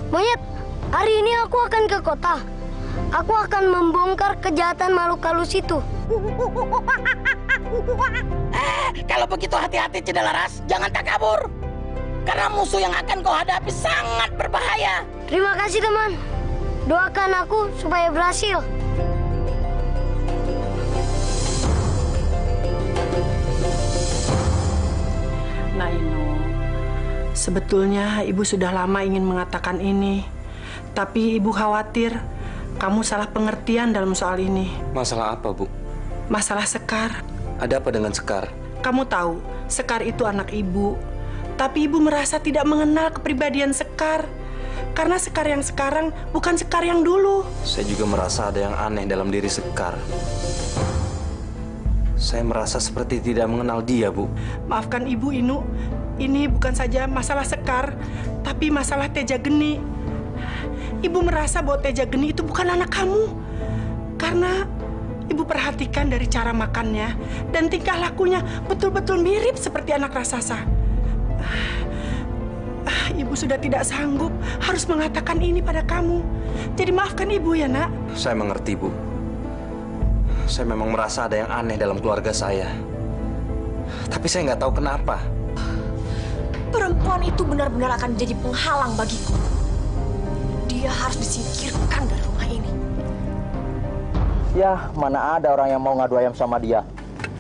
Monyet, hari ini aku akan ke kota. Aku akan membongkar kejahatan makhluk halus itu. Kalau begitu hati-hati Cinderlaras, jangan takabur. Karena musuh yang akan kau hadapi sangat berbahaya. Terima kasih, teman. Doakan aku supaya berhasil. Nah, Inu, sebetulnya Ibu sudah lama ingin mengatakan ini. Tapi Ibu khawatir kamu salah pengertian dalam soal ini. Masalah apa, Bu? Masalah Sekar. Ada apa dengan Sekar? Kamu tahu, Sekar itu anak Ibu. Tapi Ibu merasa tidak mengenal kepribadian Sekar. Karena Sekar yang sekarang bukan Sekar yang dulu. Saya juga merasa ada yang aneh dalam diri Sekar. Saya merasa seperti tidak mengenal dia, Bu. Maafkan Ibu, Inu. Ini bukan saja masalah Sekar, tapi masalah Teja Geni. Ibu merasa bahwa Teja Geni itu bukan anak kamu. Karena Ibu perhatikan dari cara makannya dan tingkah lakunya betul-betul mirip seperti anak raksasa. Ibu sudah tidak sanggup harus mengatakan ini pada kamu. Jadi maafkan Ibu ya, Nak. Saya mengerti, Bu. Saya memang merasa ada yang aneh dalam keluarga saya. Tapi saya nggak tahu kenapa. Perempuan itu benar-benar akan menjadi penghalang bagiku. Dia harus disingkirkan dari rumah ini. Ya, mana ada orang yang mau ngadu ayam sama dia.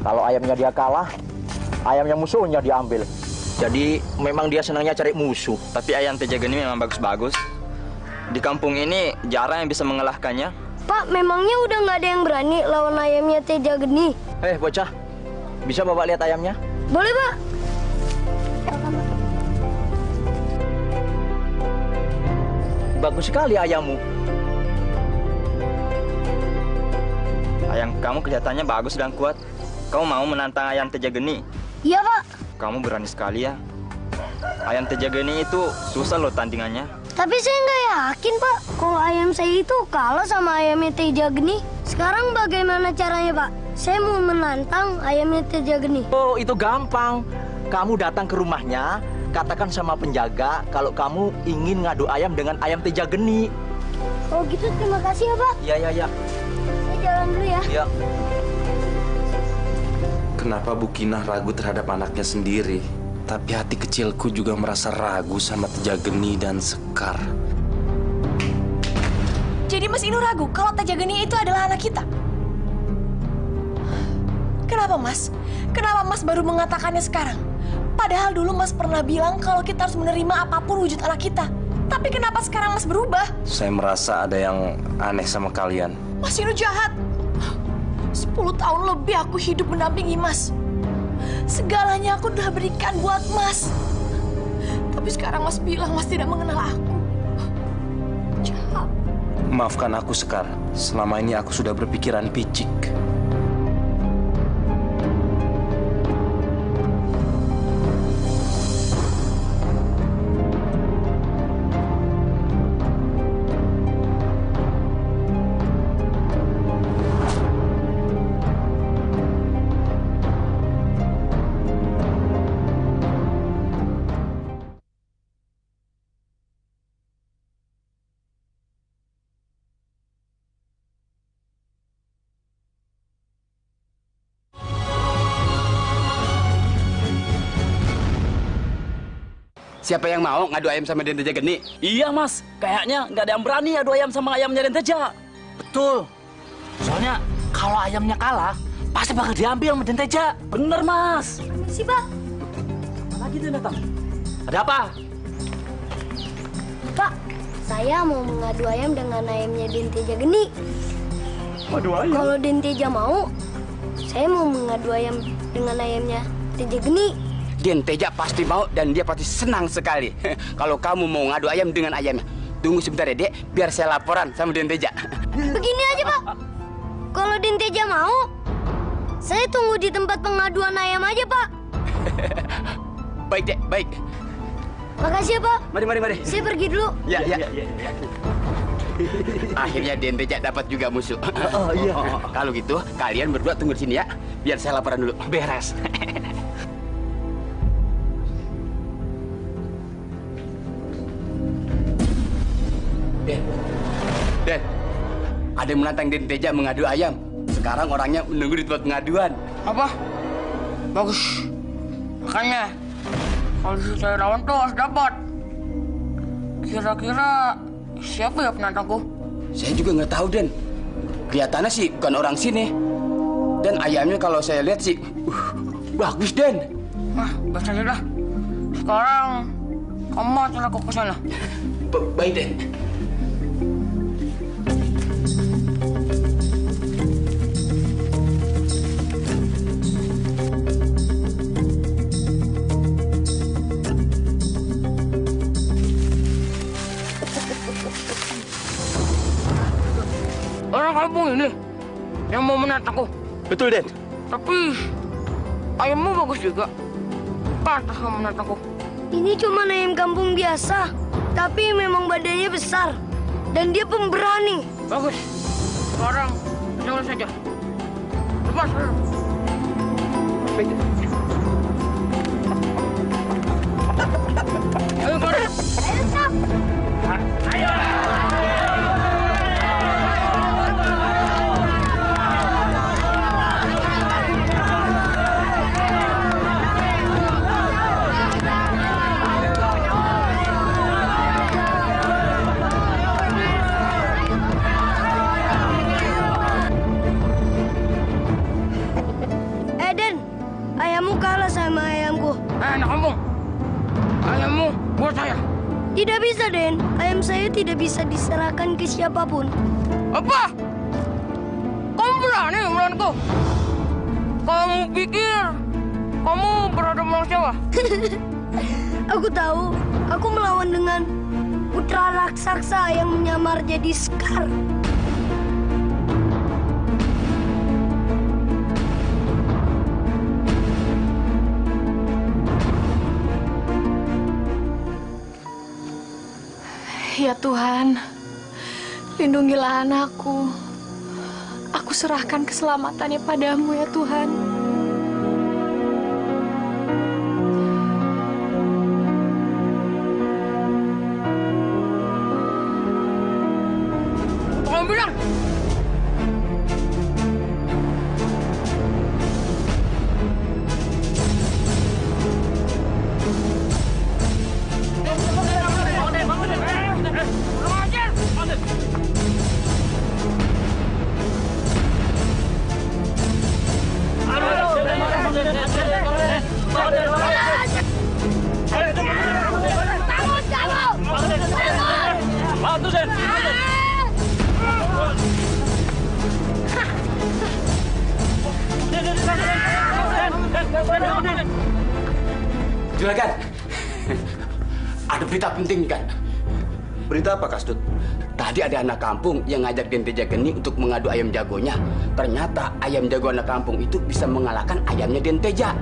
Kalau ayamnya dia kalah, ayamnya musuhnya diambil. Jadi memang dia senangnya cari musuh. Tapi ayam Teja Geni memang bagus-bagus. Di kampung ini jarang yang bisa mengalahkannya. Pak, memangnya udah nggak ada yang berani lawan ayamnya Teja Geni? Bocah, bisa Bapak lihat ayamnya? Boleh, Pak. Bagus sekali ayammu. Ayam kamu kelihatannya bagus dan kuat. Kamu mau menantang ayam Teja Geni? Iya, Pak. Kamu berani sekali ya. Ayam Teja Geni itu susah loh tandingannya. Tapi saya nggak yakin, Pak. Kalau ayam saya itu kalah sama ayamnya Teja Geni. Sekarang bagaimana caranya, Pak? Saya mau menantang ayamnya Teja Geni. Oh, itu gampang. Kamu datang ke rumahnya, katakan sama penjaga kalau kamu ingin ngadu ayam dengan ayam Teja Geni. Oh gitu, terima kasih ya, Pak. Iya. Saya jalan dulu ya. Iya. Kenapa Bu Kinah ragu terhadap anaknya sendiri? Tapi hati kecilku juga merasa ragu sama Teja Geni dan Sekar. Jadi Mas Inu ragu kalau Teja Geni itu adalah anak kita? Kenapa, Mas? Kenapa Mas baru mengatakannya sekarang? Padahal dulu Mas pernah bilang kalau kita harus menerima apapun wujud anak kita. Tapi kenapa sekarang Mas berubah? Saya merasa ada yang aneh sama kalian. Mas Inu jahat. 10 tahun lebih aku hidup mendampingi Mas. Segalanya aku udah berikan buat Mas. Tapi sekarang Mas bilang Mas tidak mengenal aku. Jahat. Maafkan aku, Sekar. Selama ini aku sudah berpikiran picik. Siapa yang mau ngadu ayam sama Den Teja Geni? Iya, Mas. Kayaknya nggak ada yang berani adu ayam sama ayamnya Den Teja. Betul. Soalnya kalau ayamnya kalah, pasti bakal diambil sama Den Teja. Bener, Mas. Permisi, Pak. Apa lagi tuh datang? Ada apa? Pak, saya mau mengadu ayam dengan ayamnya Den Teja Geni. Adu ayam? Kalau Den Teja mau, saya mau mengadu ayam dengan ayamnya Teja Geni. Den Teja pasti mau dan dia pasti senang sekali. Kalau kamu mau ngadu ayam dengan ayamnya. Tunggu sebentar ya, Dek, biar saya laporan sama Den Teja. Begini aja, Pak. Kalau Den Teja mau, saya tunggu di tempat pengaduan ayam aja, Pak. Baik, Dek, baik. Makasih ya, Pak. Mari. Saya pergi dulu. Ya. Akhirnya Den Teja dapat juga musuh. Oh, iya. Kalau gitu, kalian berdua tunggu di sini ya. Biar saya laporan dulu. Beres. Den, ada yang menantang Den Teja mengadu ayam. Sekarang orangnya menunggu di tempat pengaduan. Apa? Bagus. Makanya, kalau saya lawan tuh harus dapat. Kira-kira siapa ya penantangku? Saya juga nggak tahu, Den. Kelihatannya sih bukan orang sini. Dan ayamnya kalau saya lihat sih, bagus, Den. Nah, biasanya dah. Sekarang, kamu antar aku ke sana. Baik, Den. Orang kampung ini yang mau menantangku. Betul, Den. Tapi ayammu bagus juga. Pantas kamu menantangku. Ini cuma ayam kampung biasa, tapi memang badannya besar dan dia pemberani. Bagus. Sekarang jalan saja. Lepas. Ayo, Kor. Ayo, Kak. Ayo. Ayammu kalah sama ayamku. Anak kampung, ayammu buat saya. Tidak bisa, Den. Ayam saya tidak bisa diserahkan ke siapapun. Apa? Kamu berani melawanku? Kamu pikir kamu berada melawan siapa? Aku tahu. Aku melawan dengan putra raksasa yang menyamar jadi Sekar. Ya Tuhan, lindungilah anakku. Aku serahkan keselamatannya padamu ya Tuhan. Kamu bilang? Juragan, ada berita penting kan? Berita apa, Kasdut? Tadi ada anak kampung yang ngajak Den Teja Geni untuk mengadu ayam jagonya. Ternyata ayam jago anak kampung itu bisa mengalahkan ayamnya Den Teja.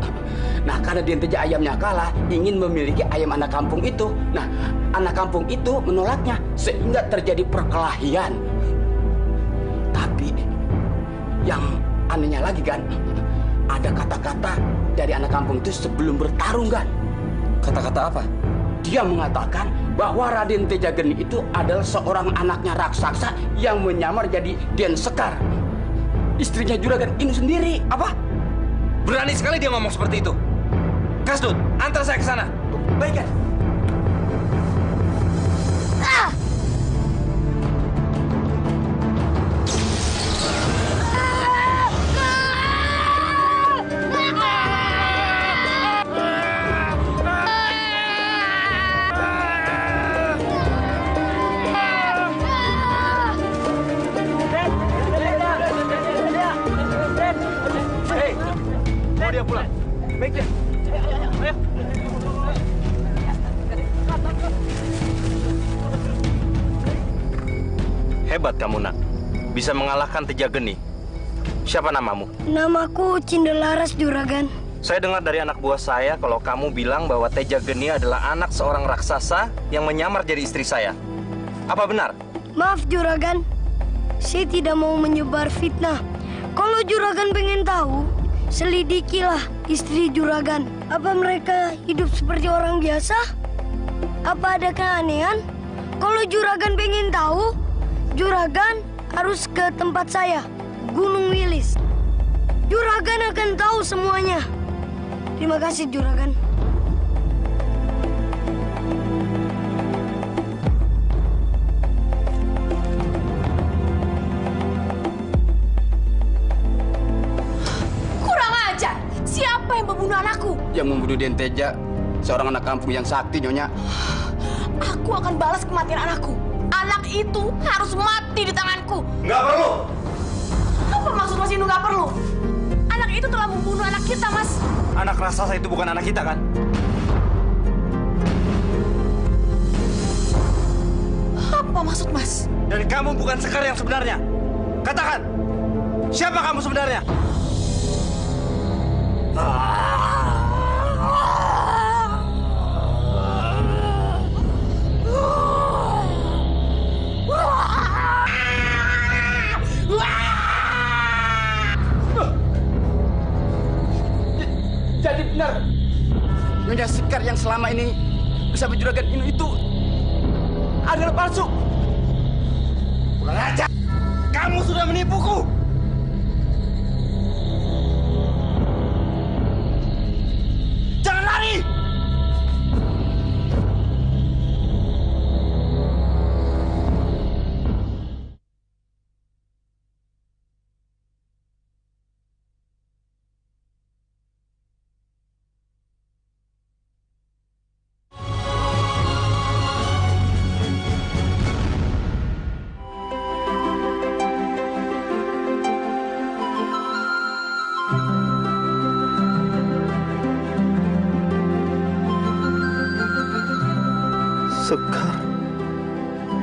Nah, karena Den Teja ayamnya kalah, ingin memiliki ayam anak kampung itu. Nah, anak kampung itu menolaknya sehingga terjadi perkelahian. Tapi yang anehnya lagi kan, ada kata-kata dari anak kampung itu sebelum bertarung kan. Kata-kata apa? Dia mengatakan bahwa Raden Teja Geni itu adalah seorang anaknya raksasa yang menyamar jadi Den Sekar, istrinya Juragan Inu sendiri. Apa? Berani sekali dia ngomong seperti itu. Kasdut, antar saya ke sana. Baik, kan? Dia pulang. Baik deh. Ayo. Hebat kamu, Nak. Bisa mengalahkan Teja Geni. Siapa namamu? Namaku Cindelaras, Juragan. Saya dengar dari anak buah saya kalau kamu bilang bahwa Teja Geni adalah anak seorang raksasa yang menyamar jadi istri saya. Apa benar? Maaf, Juragan. Saya tidak mau menyebar fitnah. Kalau Juragan pengen tahu, selidikilah istri Juragan. Apa mereka hidup seperti orang biasa? Apa ada keanehan? Kalau Juragan pengen tahu, Juragan harus ke tempat saya, Gunung Wilis. Juragan akan tahu semuanya. Terima kasih, Juragan. Siapa yang membunuh anakku? Yang membunuh Den Teja, seorang anak kampung yang sakti, Nyonya. Aku akan balas kematian anakku. Anak itu harus mati di tanganku. Nggak perlu. Apa maksud Mas Inu nggak perlu? Anak itu telah membunuh anak kita, Mas. Anak raksasa itu bukan anak kita, kan? Apa maksud Mas? Dan kamu bukan Sekar yang sebenarnya. Katakan, siapa kamu sebenarnya? Jadi benar, Nyonya Sekar yang selama ini bersama Juragan Inu itu adalah palsu. Kurang ajar! Kamu sudah menipuku! Jangan lari!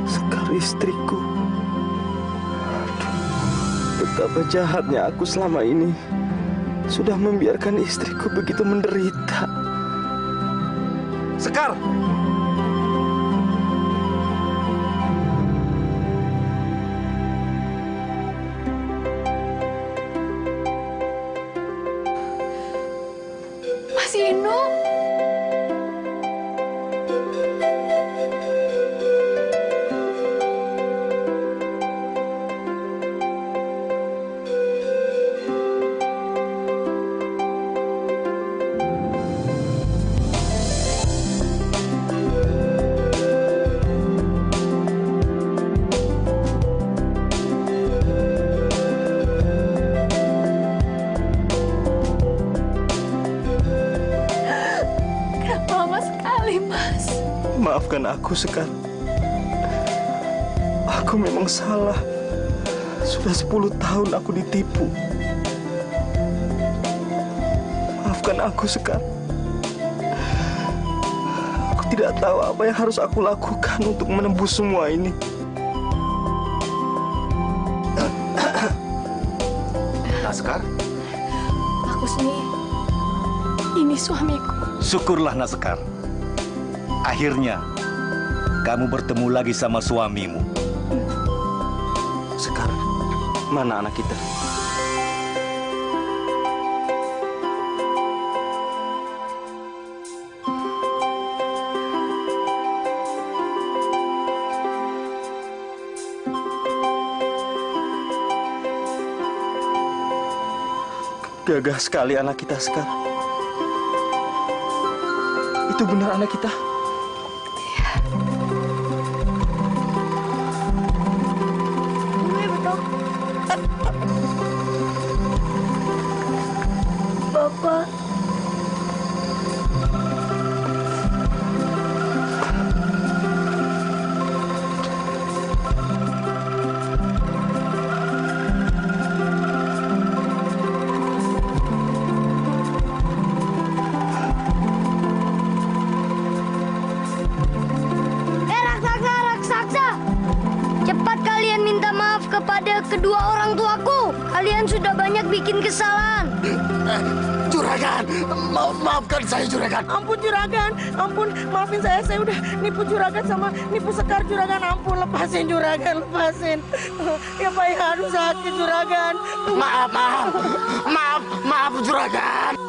Sekar istriku. Aduh, betapa jahatnya aku selama ini. Sudah membiarkan istriku begitu menderita. Sekar! Mas Inu? Maafkan aku, Sekar. Aku memang salah. Sudah 10 tahun aku ditipu. Maafkan aku, Sekar. Aku tidak tahu apa yang harus aku lakukan untuk menembus semua ini. Naskar? Pak Kusmi, ini suamiku. Syukurlah Naskar. Akhirnya kamu bertemu lagi sama suamimu. Sekar, mana anak kita? Gagah sekali anak kita sekarang. Itu benar anak kita. Iya betul. Bapak. Kepada kedua orang tuaku, kalian sudah banyak bikin kesalahan. Juragan, maafkan saya Juragan. Ampun Juragan, ampun, maafin saya udah nipu Juragan sama nipu Sekar Juragan. Ampun, lepasin Juragan, lepasin. Ya Pak, aduh sakit Juragan. Maaf Juragan.